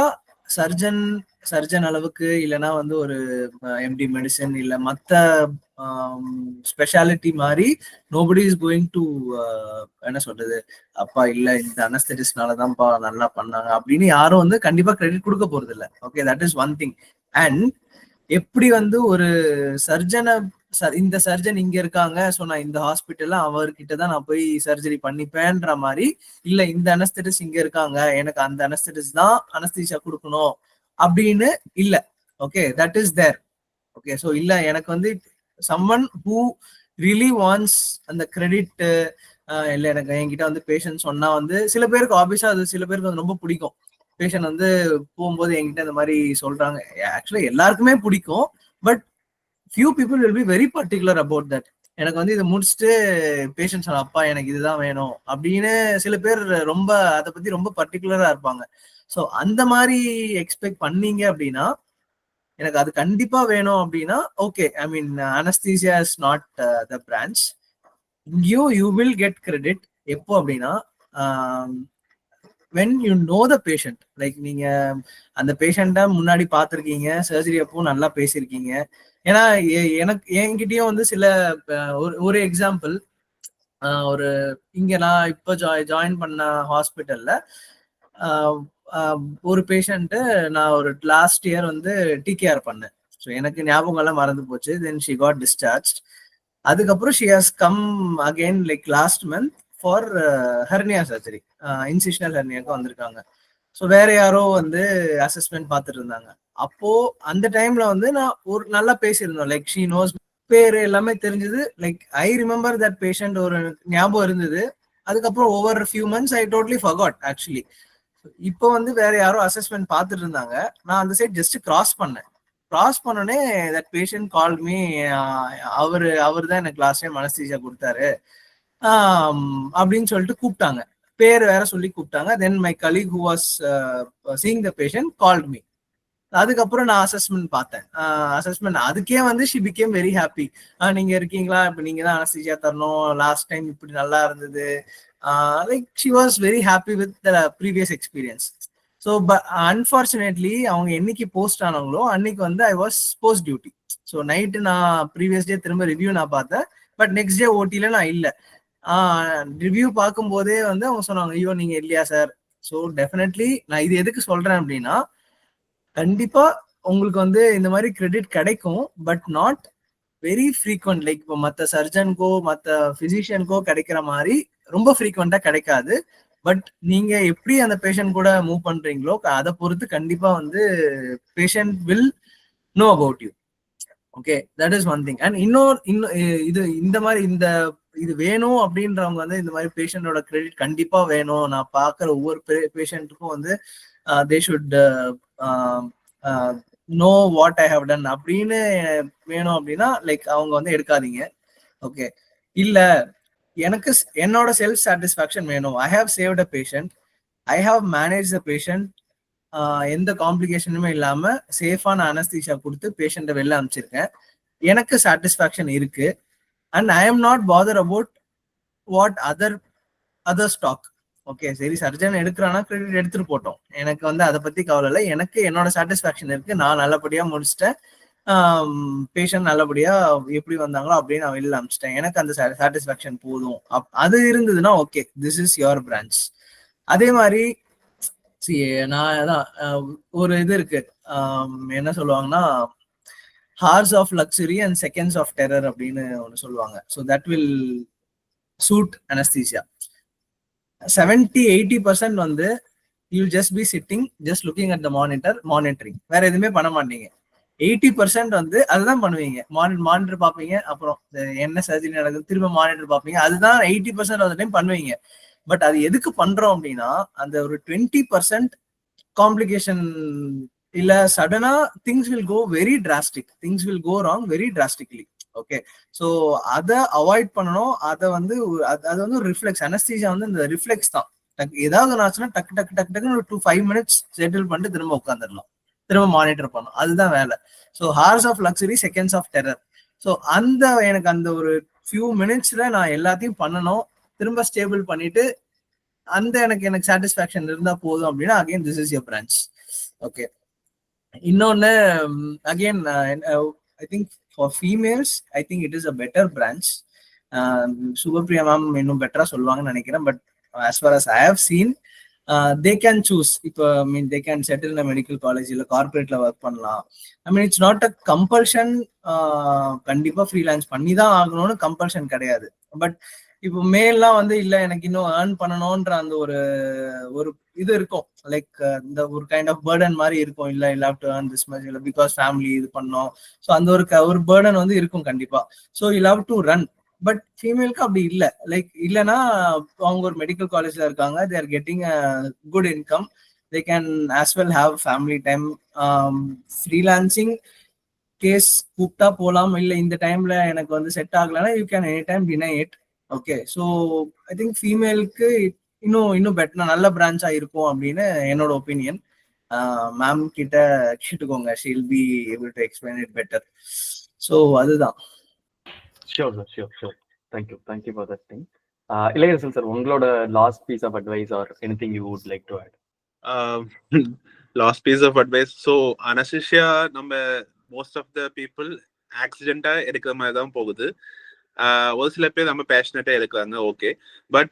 சர்ஜன் அளவுக்கு இல்லைன்னா வந்து ஒரு எம்டி மெடிசன் இல்ல மற்ற ஸ்பெஷாலிட்டி மாதிரி நோபடி இஸ் கோயிங் டு என்ன சொல்றது, அப்பா இல்ல இந்த அனஸ்தெட்டிஸ்ட்னாலதான்ப்பா நல்லா பண்ணாங்க அப்படின்னு யாரும் வந்து கண்டிப்பா கிரெடிட் கொடுக்க போறது இல்லை. Okay, that is one thing. And எப்படி வந்து ஒரு சர்ஜனை இந்த சர்ஜன் இங்க இருக்காங்க, ஸோ நான் இந்த ஹாஸ்பிட்டல்ல அவர்கிட்ட தான் நான் போய் சர்ஜரி பண்ணிப்பேன்ற மாதிரி இல்ல, இந்த அனஸ்தெட்டிஸ்ட் இங்க இருக்காங்க எனக்கு அந்த அனஸ்தெட்டிஸ்ட் தான் அனஸ்தீசியா கொடுக்கணும் அப்படின்னு இல்ல. Okay, that is there. Okay, so இல்ல எனக்கு வந்து someone who really wants அந்த கிரெடிட் இல்ல எனக்கு என்கிட்ட வந்து பேஷண்ட் சொன்னா வந்து சில பேருக்கு ஆப்வியஸா அது சில பேருக்கு வந்து ரொம்ப பிடிக்கும். பேஷண்ட் வந்து போகும்போது என்கிட்ட இந்த மாதிரி சொல்றாங்க, ஆக்சுவலா எல்லாருக்குமே பிடிக்கும். But few people will be very particular about that. எனக்கு வந்து இதை முடிச்சுட்டு பேஷண்ட் சொன்ன அப்பா எனக்கு இதுதான் வேணும் அப்படின்னு சில பேர் ரொம்ப அதை பத்தி ரொம்ப பர்டிகுலரா இருப்பாங்க. ஸோ அந்த மாதிரி எக்ஸ்பெக்ட் பண்ணீங்க அப்படின்னா எனக்கு அது கண்டிப்பா வேணும் அப்படின்னா okay, I mean anaesthesia is not the branch. இங்கேயும் யூ வில் கெட் கிரெடிட். எப்போ அப்படின்னா when you know the patient, like நீங்க அந்த பேஷண்ட்டை முன்னாடி பார்த்துருக்கீங்க, சர்ஜரி அப்போ நல்லா பேசியிருக்கீங்க. ஏன்னா என்கிட்டயும் வந்து சில ஒரு எக்ஸாம்பிள், ஒரு இங்க நான் இப்போ ஜாயின் பண்ண ஹாஸ்பிட்டல்ல ஒரு பேஷண்ட்டு நான் ஒரு லாஸ்ட் இயர் வந்து டிகேஆர் பண்ணேன். ஸோ எனக்கு ஞாபகம் எல்லாம் மறந்து போச்சு. Then she got discharge. அதுக்கப்புறம் she has come again like last month for hernia surgery, incisional ஹெர்னியாக்கு வந்திருக்காங்க. ஸோ வேற யாரோ வந்து அசஸ்மெண்ட் பார்த்துட்டு இருந்தாங்க. அப்போ அந்த டைம்ல வந்து நான் ஒரு நல்லா பேசியிருந்தோம், லைக் ஷீ நோஸ், பேரு எல்லாமே தெரிஞ்சது. Like I remember that patient, ஒரு ஞாபகம் இருந்தது. அதுக்கப்புறம் over few months I totally forgot actually. இப்போ வந்து வேற யாரோ அசஸ்மெண்ட் பார்த்துட்டு இருந்தாங்க. நான் அந்த சைட் ஜஸ்ட் கிராஸ் பண்ணோடனே தட் பேஷண்ட் கால் மீ, அவர் தான் எனக்கு லாஸ்ட் டைம் அனஸ்தீசியா கொடுத்தாரு அப்படின்னு சொல்லிட்டு கூப்பிட்டாங்க. பேர் வேற சொல்லி கூப்பிட்டாங்க. Then my colleague who was seeing the patient called me. அதுக்கப்புறம் நான் அசஸ்மெண்ட் பார்த்தேன். அசஸ்மெண்ட் அதுக்கே வந்து ஷி பிகேம் வெரி ஹாப்பி. நீங்க இருக்கீங்களா, இப்போ நீங்க தான் அனஸ்தீசியா தரணும், லாஸ்ட் டைம் இப்படி நல்லா இருந்தது. Like she was very happy with the previous experience. So unfortunately அவங்க என்னைக்கு போஸ்ட் ஆனாங்களோ அன்னைக்கு வந்து I was post duty. So night நான் ப்ரீவியஸ் டே திரும்ப ரிவ்யூ நான் பார்த்தேன். பட் நெக்ஸ்ட் டே ஓட்டில நான் இல்லை. ரிவ்யூ பார்க்கும் போதே வந்து அவங்க சொன்னாங்க, ஐயோ நீங்க இல்லையா சார். ஸோ டெஃபினெட்லி நான் இது எதுக்கு சொல்றேன் அப்படின்னா, கண்டிப்பா உங்களுக்கு வந்து இந்த மாதிரி கிரெடிட் கிடைக்கும், but not very frequent. Like இப்போ மற்ற சர்ஜனுக்கோ மற்ற பிசிஷியனுக்கோ கிடைக்கிற மாதிரி ரொம்ப ஃப்ரீக்வெண்டா கிடைக்காது. பட் நீங்க எப்படி அந்த பேஷண்ட் கூட மூவ் பண்றீங்களோ அதை பொறுத்து கண்டிப்பா வந்து patient will know about you. Okay, that is one thing. And இன்னும் இது இந்த மாதிரி இது வேணும் அப்படின்றவங்க வந்து இந்த மாதிரி பேஷண்டோட கிரெடிட் கண்டிப்பா வேணும். நான் பார்க்குற ஒவ்வொரு பேஷண்ட்டுக்கும் வந்து they should know what I have done அப்படின்னு வேணும் அப்படின்னா லைக் அவங்க வந்து எடுக்காதீங்க. ஓகே, இல்ல எனக்கு என்னோட செல்ஃப் சாட்டிஸ்ஃபேக்ஷன் வேணும், I have saved a patient, I have manage the patient, எந்த காம்ப்ளிகேஷனுமே இல்லாம சேஃபான அனஸ்தீசியா கொடுத்து பேஷண்ட்டை வெளில அனுப்பிச்சிருக்கேன், எனக்கு சாட்டிஸ்ஃபேக்ஷன் இருக்கு. And I am not bother about what others talk. Okay, சரி சர்ஜன் எடுக்கிறானா கிரெடிட் எடுத்துட்டு போட்டோம், எனக்கு வந்து அதை பத்தி கவலை இல்லை. எனக்கு என்னோட சாட்டிஸ்ஃபேக்ஷன் இருக்கு, நான் நல்லபடியா முடிச்சிட்டேன். பேஷண்ட் நல்லபடியா எப்படி வந்தாங்களோ அப்படியே நான் வெளியில அனுப்பிச்சிட்டேன், எனக்கு அந்த சாட்டிஸ்ஃபேக்ஷன் போதும். அது இருந்ததுன்னா okay, this is your branch. அதே மாதிரி நான் அதான் ஒரு இது இருக்கு, என்ன சொல்லுவாங்கன்னா hours of luxury and seconds of terror அப்படின்னு ஒன்று சொல்லுவாங்க. So that will suit anaesthesia. 70-80% வந்து you just be sitting, just looking at the monitoring, வேற எதுவுமே பண்ண மாட்டீங்க. 80% வந்து அதுதான் பண்ணுவீங்க, மானிட்டர் பார்ப்பீங்க, அப்புறம் என்ன சர்ஜரி நடக்குது திரும்ப மானிட்டர் பார்ப்பீங்க, அதுதான் 80% ஆஃப் த டைம் பண்ணுவீங்க. பட் அது எதுக்கு பண்றோம் அப்படின்னா, அந்த ஒரு 20% காம்ப்ளிகேஷன் இல்ல சடனா things will go very drastic, things will go wrong very drastically. Okay, so அதை அவாய்ட் பண்ணணும். அதை வந்து அது வந்து ஒரு ரிஃப்ளெக்ஸ், அனஸ்தீசியா வந்து இந்த ரிஃப்ளெக்ஸ் தான். ஏதாவது ஆச்சுன்னா டக்கு டக்கு டக்கு டக்குன்னு ஒரு 5 minutes செட்டில் பண்ணிட்டு திரும்ப உட்காந்துடலாம், திரும்ப மானிட்டர் பண்ணும், அதுதான் வேலை. So hours of luxury, seconds of terror. So எனக்கு அந்த ஒரு ஃபியூ மினிட்ஸ்ல நான் எல்லாத்தையும் பண்ணணும், திரும்ப ஸ்டேபிள் பண்ணிட்டு எனக்கு சாட்டிஸ்ஃபேக்ஷன் இருந்தா போதும் அப்படின்னா again this is your branch. Okay, இன்னொன்னு again I think for females I think it is a better branch. Subhapriya ma'am இன்னும் பெட்டரா சொல்லுவாங்கன்னு நினைக்கிறேன். But as far as I have seen, they can choose. இப்போ they can settle in a medical college இல்ல கார்பரேட்ல ஒர்க் பண்ணலாம். I mean it's not a compulsion. கண்டிப்பா ஃப்ரீலான்ஸ் பண்ணி தான் ஆகணும்னு கம்பல்ஷன் கிடையாது. பட் இப்போ மேல்லாம் வந்து இல்ல எனக்கு இன்னும் ஏர்ன் பண்ணணும்ன்ற அந்த ஒரு இது இருக்கும், லைக் இந்த ஒரு கைண்ட் ஆஃப் பேர்டன் மாதிரி இருக்கும். இல்ல இல்ல டு ஏர்ன் திஸ் மச், இல்ல பிகாஸ் ஃபேமிலி இது பண்ணோம். ஸோ அந்த ஒரு பேர்டன் வந்து இருக்கும் கண்டிப்பா. So you love to run. But ஃபீமேலுக்கு அப்படி இல்லை, லைக் இல்லைன்னா அவங்க ஒரு மெடிக்கல் காலேஜ்ல இருக்காங்க, they are getting a good income, they can as well have family time. Freelancing case கூப்பிட்டா போகலாம், இல்லை இந்த டைம்ல எனக்கு வந்து செட் ஆகலைன்னா you can any time deny it. Okay, so I think ஃபீமேலுக்கு இன்னும் பெட்டர், நல்ல பிரான்ச்சா இருக்கும் அப்படின்னு என்னோட ஒப்பீனியன். மேம் கிட்ட கேட்டுக்கோங்க, she'll be able to explain it better. So அதுதான். Sure sir. Thank you for that thing. Ilayarasan sir, உங்களோட last piece of advice or anything you would like to add? Last piece of advice. So anaesthesia நம்ம மோஸ்ட் ஆஃப் த பீப்புள் ஆக்சிடென்ட்டா எடுக்கிற மாதிரி தான் போகுது. ஒரு சில பேர் நம்ம பேஷனேட்டா எடுக்கிறாங்க, ஓகே. பட்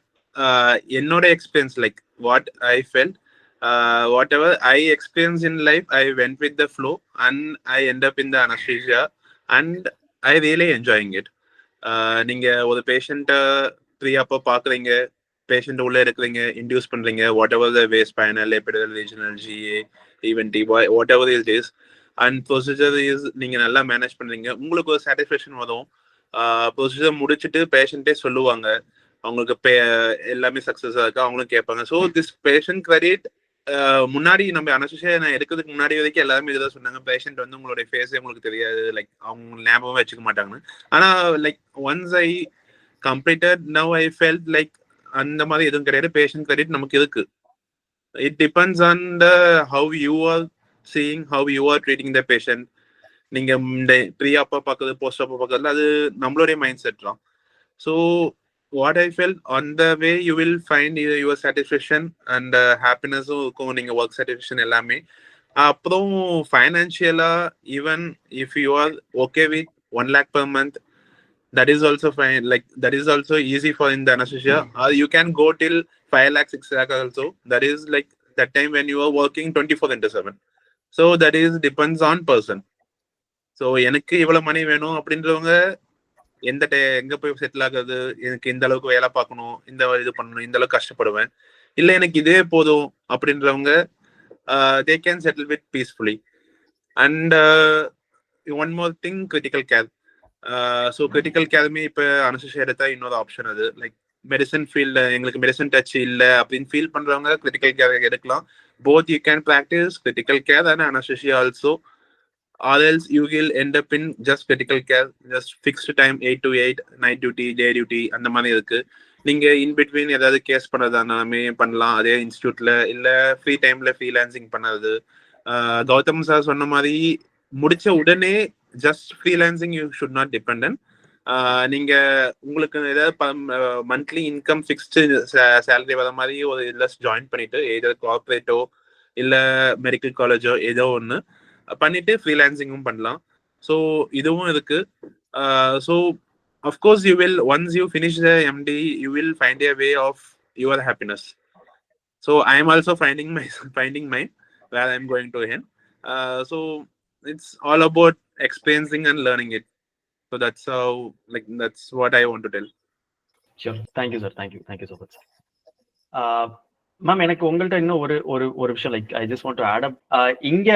என்னோட experience, like what I felt, what ever I experience in life, I went with the flow and I end up in the anaesthesia and I really enjoying it. நீங்க ஒரு பேஷண்ட்டை ப்ரீ-அப்போ பாக்குறீங்க, பேஷண்ட் உள்ள இருக்கிறீங்க, இன்டியூஸ் பண்றீங்க, whatever the way, spinal, epidural, regional, GA, even டிபாய், whatever it is, and procedure is நீங்க நல்லா மேனேஜ் பண்றீங்க, உங்களுக்கு ஒரு சாட்டிஸ்ஃபேக்ஷன் வரும். ப்ரொசீஜர் முடிச்சுட்டு பேஷண்ட்டே சொல்லுவாங்க அவங்களுக்கு எல்லாமே சக்சஸா இருக்கு, அவங்களும் கேட்பாங்க. ஸோ திஸ் பேஷண்ட் கிரெடிட், முன்னாடி நம்ம அனஸ்தீசியா நான் எடுக்கிறதுக்கு முன்னாடி வரைக்கும் எல்லாருமே இதுதான் சொன்னாங்க, பேஷண்ட் வந்து உங்களுடைய ஃபேஸே உங்களுக்கு தெரியாது, லைக் அவங்க ஞாபகமே வச்சுக்க மாட்டாங்கன்னு. ஆனா like once I completed, now I felt like அந்த மாதிரி எதுவும் கிடையாது. பேஷண்ட் கிரெடிட் நமக்கு இருக்கு. It depends on the how you are seeing, how you are treating the patient. நீங்க இந்த ப்ரீ-அப்பா பார்க்குறது, போஸ்ட்-அப்பா பார்க்குறது, அது நம்மளுடைய மைண்ட் செட் தான். So what I felt on the way, you will find your satisfaction and happiness இருக்கும், நீங்க ஒர்க் சாட்டிஸ்ஃபேக்ஷன் எல்லாமே. அப்புறம் ஃபைனான்சியலா even if you are okay with 1 lakh per month, that is also fine, like that is also easy for in the anesthesia, or you can go till 5 lakh 6 lakh also. That is like that time when you are working 24/7. So that is depends on person. So எனக்கு இவ்வளவு மணி வேணும் அப்படின்றவங்க எங்க போய் செட்டில் ஆகுறது, எனக்கு இந்த அளவுக்கு வேலை பார்க்கணும், இந்த இது பண்ணணும், இந்த அளவுக்கு கஷ்டப்படுவேன், இல்ல எனக்கு இதே போதும் அப்படின்றவங்க they can settle with peacefully. And one more thing, critical care. So critical care me இப்ப அனஸ்தீசியா எடுத்தா இன்னொரு ஆப்ஷன் அது, லைக் மெடிசன் ஃபீல்ட்ல எங்களுக்கு மெடிசன் டச் இல்ல அப்படின்னு ஃபீல் பண்றவங்க கிரிட்டிக்கல் கேர் எடுக்கலாம். both you can practice critical care and anesthesia also, or else you will end up in just critical care, just fixed time 8 to 8, night duty, day duty அந்த மாதிரி இருக்கு. நீங்க இன் பிட்வீன் ஏதாவது கேஸ் பண்ணதானாமே பண்ணலாம் அதே இன்ஸ்டியூட்ல, இல்ல ஃப்ரீ டைம்ல ஃப்ரீலான்சிங் பண்ணது. கௌதம் சார் சொன்ன மாதிரி முடிச்ச உடனே just freelancing you should not dependent. நீங்க உங்களுக்கு ஏதாவது மந்த்லி இன்கம் ஃபிக்ஸ்டு சேலரி வர மாதிரி ஒரு இதுல ஜாயின் பண்ணிட்டு, ஏதாவது கார்பரேட்டோ இல்ல மெடிக்கல் காலேஜோ ஏதோ ஒன்று பண்ணிட்டு ஃப்ரீலான்சிங்கும் பண்ணலாம். ஸோ இதுவும் இருக்கு. So of course you will once you finish the MD you will find a way of your happiness. So I am also finding mine where I'm going to end. So it's all about experiencing and learning it. So that's how, like, that's what I want to tell. Sure. Thank you, sir. Thank you so much. Ma'am, எனக்கு உங்கள்கிட்ட இன்னும் ஒரு விஷயம், like I just want to add up. இங்க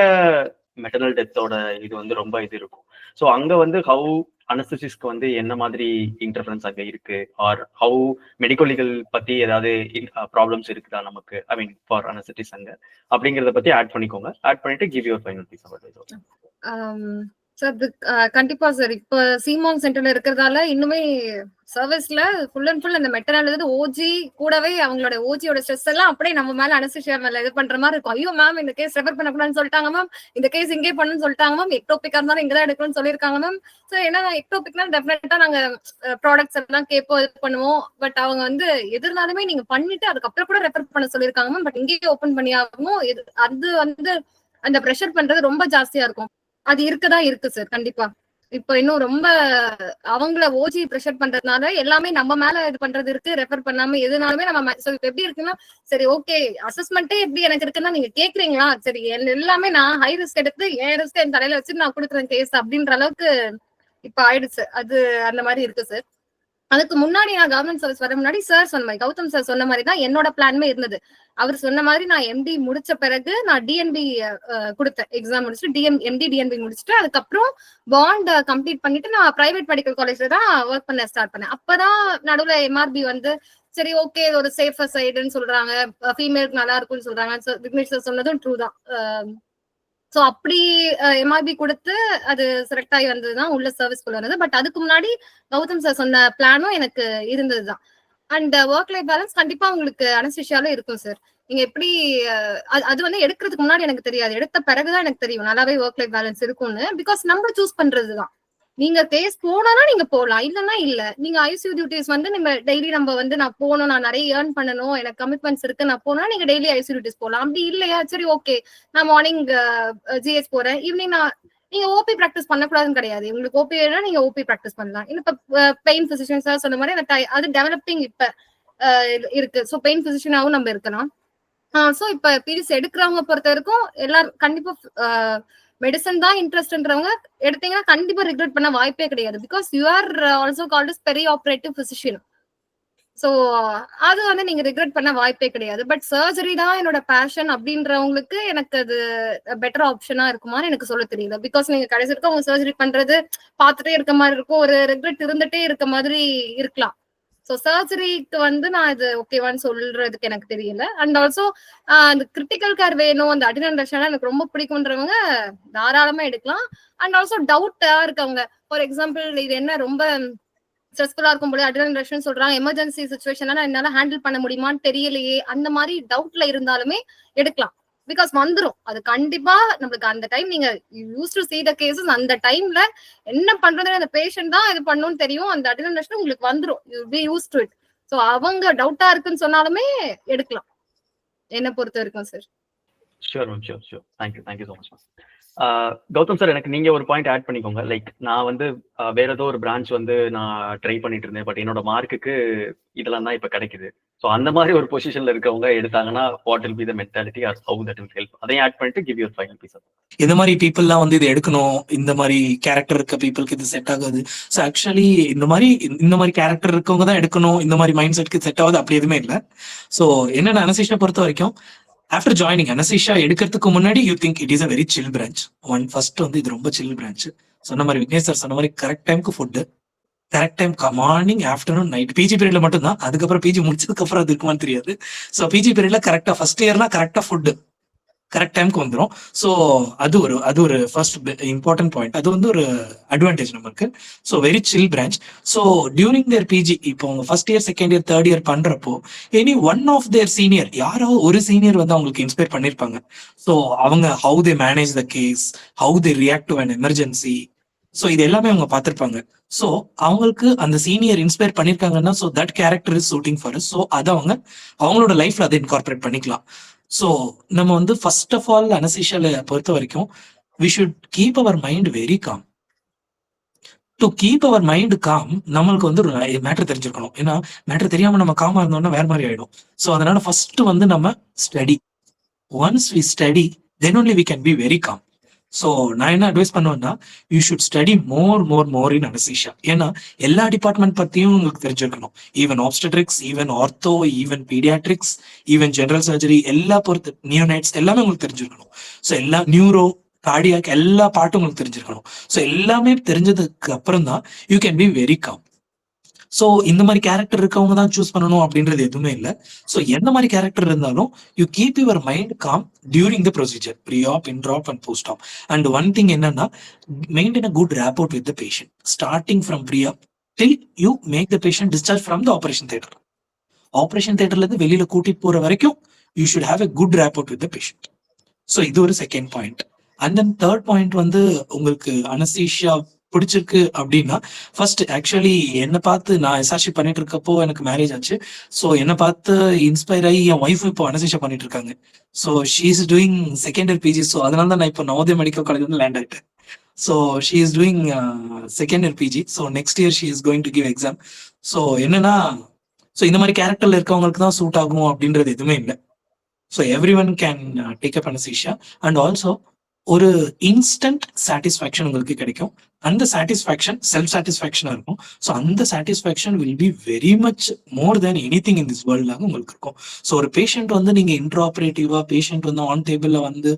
மெட்டர்னல் டெத்தோட இது வந்து ரொம்ப இது இருக்கும். ஸோ அங்க வந்து ஹவு அனஸ்தசிஸ்க்கு வந்து என்ன மாதிரி இன்டர்ஃபரன்ஸ் அங்க இருக்கு, ஆர் ஹவு மெடிக்கல் லீகல் பத்தி ஏதாவது ப்ராப்ளம்ஸ் இருக்குதா நமக்கு, ஐ மீன் ஃபார் அனஸ்தட்டிஸ்ட் அங்க, அப்படிங்கறத பத்தி ஆட் பண்ணிக்கோங்க. ஆட் பண்ணிட்டு give your final piece of advice. Sir கண்டிப்பா சார். இப்ப சிமாங் சென்டர்ல இருக்கிறதால இன்னுமே சர்வீஸ்ல ஃபுல் அண்ட் ஃபுல் அந்த மெட்டர்னல் ஓஜி கூடவே அவங்களோட ஓஜியோட ஸ்ட்ரெஸ் எல்லாம் அப்படியே நம்ம மேல அனஸ்தீசியா மேல இது பண்ற மாதிரி இருக்கும். ஐயோ மேம் இந்த கேஸ் ரெஃபர் பண்ணக்கூடாதுன்னு சொல்லிட்டாங்க மேம், இந்த கேஸ் இங்கே பண்ணுன்னு சொல்லிட்டாங்க மேம், எக்டோபிக்கா இருந்தாலும் இங்கதான் எடுக்கணும்னு சொல்லியிருக்காங்க மேம். ஸோ ஏன்னா எக்டோபிக்னா டெஃபினட்டா நாங்க ப்ராடக்ட்ஸ் எல்லாம் கேட்போம், இது பண்ணுவோம். பட் அவங்க வந்து எதிர்னாலுமே நீங்க பண்ணிட்டு அதுக்கப்புறம் கூட ரெஃபர் பண்ண சொல்லியிருக்காங்க மேம், பட் இங்கேயே ஓப்பன் பண்ணியாகணும். அது வந்து அந்த ப்ரெஷர் பண்றது ரொம்ப ஜாஸ்தியா இருக்கும். அது இருக்கதான் இருக்கு சார் கண்டிப்பா. இப்ப இன்னும் ரொம்ப அவங்கள ஓஜி ப்ரெஷர் பண்றதுனால எல்லாமே நம்ம மேல இது பண்றது இருக்கு, ரெஃபர் பண்ணாம எதுனாலுமே நம்ம. இப்ப எப்படி இருக்குன்னா, சரி ஓகே அசஸ்மெண்ட்டே எப்படி எனக்கு இருக்குன்னா நீங்க கேக்குறீங்களா, சரி எல்லாமே நான் ஹை ரிஸ்க் எடுத்து என் ரிஸ்க் என் தலையில வச்சு நான் கொடுக்குறேன் கேஸ் அப்படின்ற அளவுக்கு இப்ப ஆயிடுச்சு. அது அந்த மாதிரி இருக்கு சார். அதுக்கு முன்னாடி நான் கவர்மெண்ட் சர்வீஸ் வர முன்னாடி சார் சொன்ன மாதிரி, கௌதம் சார் சொன்ன மாதிரி தான் என்னோட பிளானுமே இருந்தது. அவர் சொன்ன மாதிரி நான் எம்டி முடிச்ச பிறகு நான் டிஎன்பி கொடுத்தேன், எக்ஸாம் முடிச்சுட்டு எம்டி டிஎன்பி முடிச்சுட்டு அதுக்கப்புறம் பாண்ட் கம்ப்ளீட் பண்ணிட்டு நான் பிரைவேட் மெடிக்கல் காலேஜ்ல தான் ஒர்க் பண்ண ஸ்டார்ட் பண்ணேன். அப்பதான் நடுவுல எம்ஆர்பி வந்து சரி ஓகே ஒரு சேஃபர் சைடுன்னு சொல்றாங்க, ஃபீமேலுக்கு நல்லா இருக்கும்னு சொல்றாங்க. விக்னேஷ் சார் சொன்னதும் ட்ரூ தான். ஸோ அப்படி எம்ஆர்பி கொடுத்து அது செலக்ட் ஆகி வந்ததுதான் உள்ள சர்வீஸ்குள்ள இருந்தது. பட் அதுக்கு முன்னாடி கௌதம் சார் சொன்ன பிளானும் எனக்கு இருந்ததுதான். அண்ட் ஒர்க் லைஃப் பேலன்ஸ் கண்டிப்பா உங்களுக்கு அனஸ்தீசியால இருக்கும் சார். நீங்க எப்படி அது வந்து எடுக்கிறதுக்கு முன்னாடி எனக்கு தெரியாது, எடுத்த பிறகுதான் எனக்கு தெரியும் நல்லாவே ஒர்க் லைஃப் பேலன்ஸ் இருக்கும்னு. பிகாஸ் நம்ம சூஸ் பண்றதுதான். நீங்க கேஸ் போனா நீங்க போகலாம், இல்லைன்னா இல்ல. நீங்க ஐசியூ டியூட்டிஸ் வந்து நம்ம டெய்லி நம்ம வந்து நான் போகணும், நான் நிறைய ஏர்ன் பண்ணணும், எனக்கு கமிட்மெண்ட்ஸ் இருக்கு, நான் போனா நீங்க டெய்லி ஐசியூ டியூட்டிஸ் போகலாம். அப்படி இல்லையா, சரி ஓகே நான் மார்னிங் ஜிஎஸ் போறேன், ஈவினிங் நான் நீங்க ஓபி ப்ராக்டிஸ் பண்ணக்கூடாதுன்னு கிடையாது. உங்களுக்கு ஓபி வேணா நீங்க ஓபி ப்ராக்டிஸ் பண்ணலாம். இப்ப பெயின் பிசிஷியன்ஸா சொன்ன மாதிரி அது டெவலப்பிங் இப்ப இருக்கு. ஸோ பெயின் பிசிஷியனாவும் நம்ம இருக்கலாம். ஸோ இப்ப பிடிஎஸ் எடுக்கிறவங்க பொறுத்த வரைக்கும் எல்லாரும் கண்டிப்பா மெடிசன் தான் இன்ட்ரெஸ்ட்ன்றவங்க எடுத்தீங்கன்னா கண்டிப்பா ரிக்ரெட் பண்ண வாய்ப்பே கிடையாது. Because you are also called as peri operative physician. So அது வந்து நீங்க ரிக்ரெட் பண்ண வாய்ப்பே கிடையாது. பட் சர்ஜரி தான் என்னோட பேஷன் அப்படின்றவங்களுக்கு எனக்கு அது பெட்டர் ஆப்ஷனா இருக்குமான்னு எனக்கு சொல்ல தெரியல. பிகாஸ் நீங்க கடைசி வரைக்கும் அவங்க சர்ஜரி பண்றது பார்த்துட்டே இருக்க மாதிரி இருக்கும், ஒரு ரிக்ரெட் இருந்துட்டே இருக்க மாதிரி இருக்கலாம். ஸோ சர்ஜரிக்கு வந்து நான் இது ஓகேவான்னு சொல்றதுக்கு எனக்கு தெரியல. அண்ட் ஆல்சோ அந்த கிரிட்டிக்கல் கேர் வேணும், அந்த அட்ரினல் ரஷ் எனக்கு ரொம்ப பிடிக்கும்ன்றவங்க தாராளமா எடுக்கலாம். அண்ட் ஆல்சோ டவுட்டா இருக்கவங்க, ஃபார் எக்ஸாம்பிள் இது என்ன ரொம்ப ஸ்ட்ரெஸ்ஃபுல்லா இருக்கும் போது அட்ரினல் ரஷ்னு சொல்றாங்க, எமர்ஜென்சி சுச்சுவேஷன்ல என்னால ஹேண்டில் பண்ண முடியுமான்னு தெரியலையே, அந்த மாதிரி டவுட்ல இருந்தாலுமே எடுக்கலாம். பிகாஸ் வந்துரும் அது கண்டிப்பா நம்மளுக்கு. அந்த டைம் நீங்க use to see the cases, அந்த டைம்ல என்ன பண்றது அந்த பேஷண்ட் தான் இது பண்ணணும்னு தெரியும், அந்த அட்ரினல் ரஷ் உங்களுக்கு வந்துரும், you be use to it. So அவங்க டவுட்டா இருக்குன்னு சொன்னாலுமே எடுக்கலாம் என்ன பொறுத்த வரைக்கும் sir. Sure ma'am, sure. Thank you so much ma'am. Gautham sir, எனக்கு நீங்க ஒரு பாயிண்ட் ஆட் பண்ணிக்கோங்க. லைக் நான் வந்து வேற ஏதோ ஒரு பிரான்ச் வந்து நான் ட்ரை பண்ணிட்டு இருந்தேன், பட் என்னோட மார்க்குக்கு இதெல்லாம் தான் இப்ப கிடைக்குது. ஸோ அந்த மாதிரி ஒரு பொசிஷன்ல இருக்கவங்க எடுத்தாங்கன்னா what will be the mentality or how that will help, அதையும் ஆட் பண்ணிட்டு கிவ் யுவர் ஃபைனல் பீஸ். இந்த மாதிரி பீப்புள்லாம் வந்து இது எடுக்கணும், இந்த மாதிரி கேரக்டர் இருக்க பீப்புளுக்கு இது செட் ஆகாது. ஸோ ஆக்சுவலி இந்த மாதிரி கேரக்டர் இருக்கவங்க தான் எடுக்கணும், இந்த மாதிரி மைண்ட் செட்க்கு செட் ஆகுது அப்படி எதுவுமே இல்லை. ஸோ என்னென்ன அனஸ்தீசியா பொறுத்த வரைக்கும் ஆஃப்டர் ஜாயினிங் அனஸ்தீசியா எடுக்கிறதுக்கு முன்னாடி you think it is a very chill branch. First வந்து இது ரொம்ப சில் பிரான்ச். சொன்ன மாதிரி விக்னேஷ் சார் சொன்ன மாதிரி கரெக்ட் டைமுக்கு food, correct time morning afternoon night. PG பீரியட்ல மட்டும் தான், அதுக்கப்புறம் பிஜி முடிச்சதுக்கு அப்புறம் அது இருக்குமான்னு தெரியாது. ஸோ பிஜி பீரியட்ல கரெக்டா ஃபர்ஸ்ட் இயர்னா கரெக்டா ஃபுட்டு கரெக்ட் டைமுக்கு வந்துடும். ஸோ அது ஒரு ஃபர்ஸ்ட் இம்பார்ட்டன்ட் பாயிண்ட். அது வந்து ஒரு அட்வான்டேஜ் நமக்கு. So very chill branch. So during their PG இப்போ அவங்க first year second year third year பண்றப்போ any one of their senior, யாரோ ஒரு சீனியர் வந்து அவங்களுக்கு இன்ஸ்பயர் பண்ணிருப்பாங்க. ஸோ அவங்க how they manage the case, how they react to an emergency, so இது எல்லாமே அவங்க பார்த்திருப்பாங்க. ஸோ அவங்களுக்கு அந்த சீனியர் இன்ஸ்பயர் பண்ணிருக்காங்கன்னா so that character is suiting for us. So அதை அவங்களோட லைஃப்ல அதை இன்கார்பரேட் பண்ணிக்கலாம். ஸோ நம்ம வந்து ஃபர்ஸ்ட் ஆஃப் ஆல் அனஸ்தீசியால பொறுத்த வரைக்கும் we should keep our mind very calm. To keep our mind calm நம்மளுக்கு வந்து ஒரு மேட்டர் தெரிஞ்சிருக்கணும். ஏன்னா மேட்டர் தெரியாம நம்ம காமா இருந்தோம்னா வேற மாதிரி ஆயிடும். ஸோ அதனால ஃபர்ஸ்ட் வந்து நம்ம study. Once we study then only we can be very calm. So நான் என்ன அட்வைஸ் பண்ணுவேன்னா, you should study more in anaesthesia. ஏன்னா எல்லா டிபார்ட்மெண்ட் பத்தியும் உங்களுக்கு தெரிஞ்சிருக்கணும். Even obstetrics, even ortho, even paediatrics, even general surgery, எல்லா பொறுத்து நியோனைட்ஸ் எல்லாமே உங்களுக்கு தெரிஞ்சிருக்கணும். ஸோ எல்லா நியூரோ, கார்டியாக் எல்லா பாட்டும் உங்களுக்கு தெரிஞ்சிருக்கணும். ஸோ எல்லாமே தெரிஞ்சதுக்கு அப்புறம் தான் you can be very calm. So இந்த மாதிரி கேரக்டர் இருக்கவங்க தான் சூஸ் பண்ணணும் அப்படின்றது எதுவுமே இல்லை. ஸோ எந்த மாதிரி கேரக்டர் இருந்தாலும் you keep your mind calm during the procedure, pre-op, intra-op and post-op. And one thing என்னன்னா, maintain a good rapport with the patient starting from pre-op till you make the patient discharge from the operation theater. Operation தியேட்டர்ல இருந்து வெளியில கூட்டிட்டு போற வரைக்கும் you should have a good rapport with the patient. So இது ஒரு second point. And then third point வந்து, உங்களுக்கு அனஸ்தீசியா பிடிச்சிருக்கு அப்படின்னா, ஃபர்ஸ்ட் ஆக்சுவலி என்னை பார்த்து நான் எஸ்ஆர்ஷி பண்ணிட்டு இருக்கப்போ எனக்கு மேரேஜ் ஆச்சு. ஸோ என்னை பார்த்து இன்ஸ்பயர் ஆகி என் ஒய்ஃப் இப்போ அனஸ்தீசியா பண்ணிட்டு இருக்காங்க. So she is doing second year PG. So அதனால தான் நான் இப்போ நவோதயா மெடிக்கல் காலேஜ் வந்து லேண்ட் ஆயிட்டேன். So she is doing second year PG. So next year she is going to give exam. So என்னன்னா, ஸோ இந்த மாதிரி கேரக்டர்ல இருக்கவங்களுக்கு தான் சூட் ஆகும் அப்படின்றது எதுவுமே இல்லை. So every one can take up anaesthesia. And also ஒரு இன்ஸ்டன்ட் சாட்டிஸ்ஃபேக்ஷன் உங்களுக்கு கிடைக்கும். அந்த சாட்டிஸ்ஃபேக்ஷன் செல்ஃப் சாட்டிஸ்ஃபேக்ஷனா இருக்கும். ஸோ அந்த satisfaction will be very much more than anything in this வேர்ல்டாக உங்களுக்கு இருக்கும். ஸோ ஒரு பேஷண்ட் வந்து நீங்க இன்ட்ராஆபரேட்டிவா பேஷண்ட் வந்து ஆன் டேபிள்ல வந்து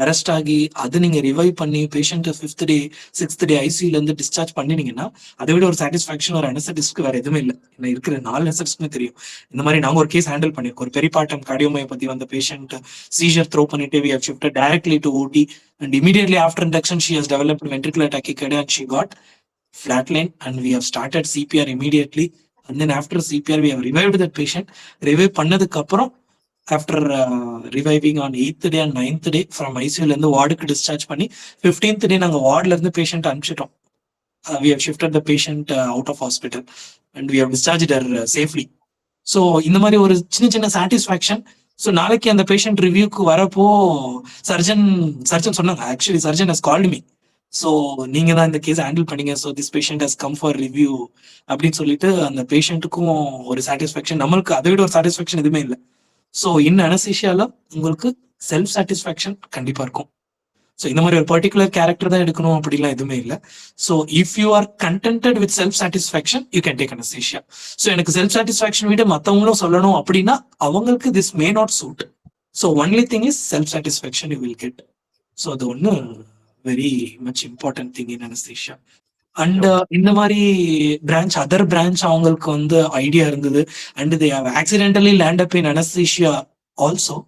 அரெஸ்ட் ஆகி அது நீங்க ரிவைவ் பண்ணி பேஷண்ட் 5th டே 6th டே ஐசியூல இருந்து டிஸ்சார்ஜ் பண்ணினீங்கன்னா அதை விட ஒரு சாட்டிஸ்ஃபேக்ஷன் ஒரு அனஸ்தெட்டிஸ்ட்க்கு வேற எதுவுமே இல்லை. என்ன இருக்கிற 4 அனஸ்தெட்டிஸ்ட்க்குமே தெரியும். இந்த மாதிரி நாங்க ஒரு கேஸ் ஹேண்டில் பண்ணிருக்கோம். ஒரு பெரிபார்டம் கார்டியோமயோபதி வந்த பேஷண்ட் சீஜர் த்ரோ பண்ணிட்டு we have shifted directly to OT and immediately after induction she has developed ventricular tachycardia and she got flatline and we have started CPR immediately. And then after CPR we have revived that patient. Revive பண்ணதுக்கு அப்புறம் after reviving on 8th day and 9th day from ICU ல இருந்து வார்டுக்கு டிஸ்சார்ஜ் பண்ணி 15th day நாங்க வார்டுல இருந்து patient அனுப்பிச்சிட்டோம். We have shifted the patient out of hospital and we have discharged her safely. So இந்த மாதிரி ஒரு சின்ன சாட்டிஸ்ஃபேக்ஷன். ஸோ நாளைக்கு அந்த பேஷண்ட் ரிவ்யூக்கு வரப்போ சர்ஜன் சொன்னாங்க, actually surgeon has called me, so நீங்க தான் இந்த கேஸ் ஹேண்டில் பண்ணீங்க, so this patient has come for review அப்படின்னு சொல்லிட்டு அந்த பேஷண்ட்டுக்கும் ஒரு சாட்டிஸ்ஃபேக்ஷன். நம்மளுக்கு அதை விட ஒரு சாட்டிஸ்ஃபேக்ஷன் எதுவுமே இல்லை. ஸோ இன் அனஸ்தீசியால உங்களுக்கு செல்ஃப் சாட்டிஸ்ஃபேக்ஷன் கண்டிப்பா இருக்கும். ஸோ இந்த மாதிரி ஒரு பர்டிகுலர் கேரக்டர் தான் எடுக்கணும் அப்படிலாம் எதுவுமே இல்லை. So if you are contented with self satisfaction you can take anaesthesia. So எனக்கு செல்ஃப் சாட்டிஸ்ஃபேக்ஷன் விட மற்றவங்களும் சொல்லணும் அப்படின்னா அவங்களுக்கு this may not suit. So only thing is self satisfaction you will get. So அது ஒன்று very much important thing in anaesthesia. And இந்த மாதிரி பிரான்ச் அதர் பிரான்ச் அவங்களுக்கு வந்து ஐடியா இருந்தது and they have accidentally land up in anaesthesia also.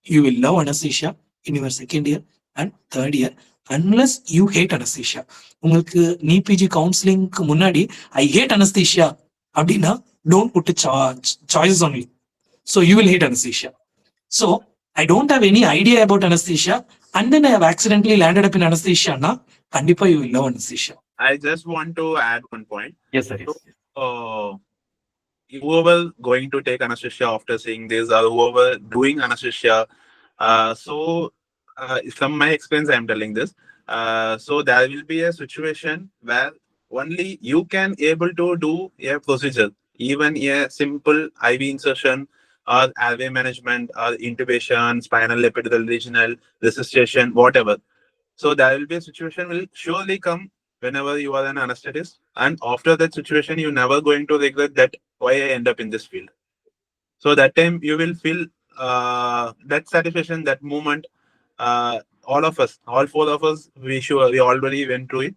You will love anaesthesia in your second year and third year unless you hate anesthesia. உங்களுக்கு நீ பிஜி கவுன்சிலிங்க்கு முன்னாடி I hate anesthesia அப்படின்னா don't put a choices only. So you will hate anesthesia. So I don't have any idea about anesthesia and then I have accidentally landed up in anesthesia na kandipa you will love anesthesia. I just want to add one point. Yes, sir. Yes. Whoever going to take anesthesia after seeing this or whoever doing anesthesia, from my experience I am telling this, so there will be a situation where only you can able to do a procedure, even a simple IV insertion or airway management or intubation, spinal epidural regional resuscitation, whatever. So there will be a situation will surely come whenever you are an anesthetist, and after that situation you never going to regret that why I end up in this field. So that time you will feel that satisfaction, that moment. All of us, all 4 of us, we already went through it.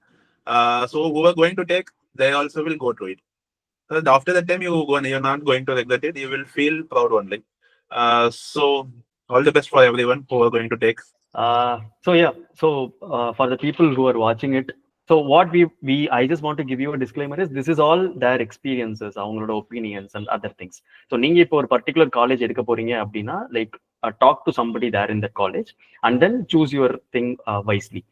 So who are going to take, they also will go through it. So after that time, you're not going to regret it. You will feel proud only. So all the best for everyone who are going to take. So for the people who are watching it, so what I just want to give you a disclaimer is this is all their experiences, avangaloda opinions and other things. So நீங்க இப்போ ஒரு particular college எடுக்க போறீங்க அப்படின்னா like talk to somebody there in that college and then choose your thing wisely.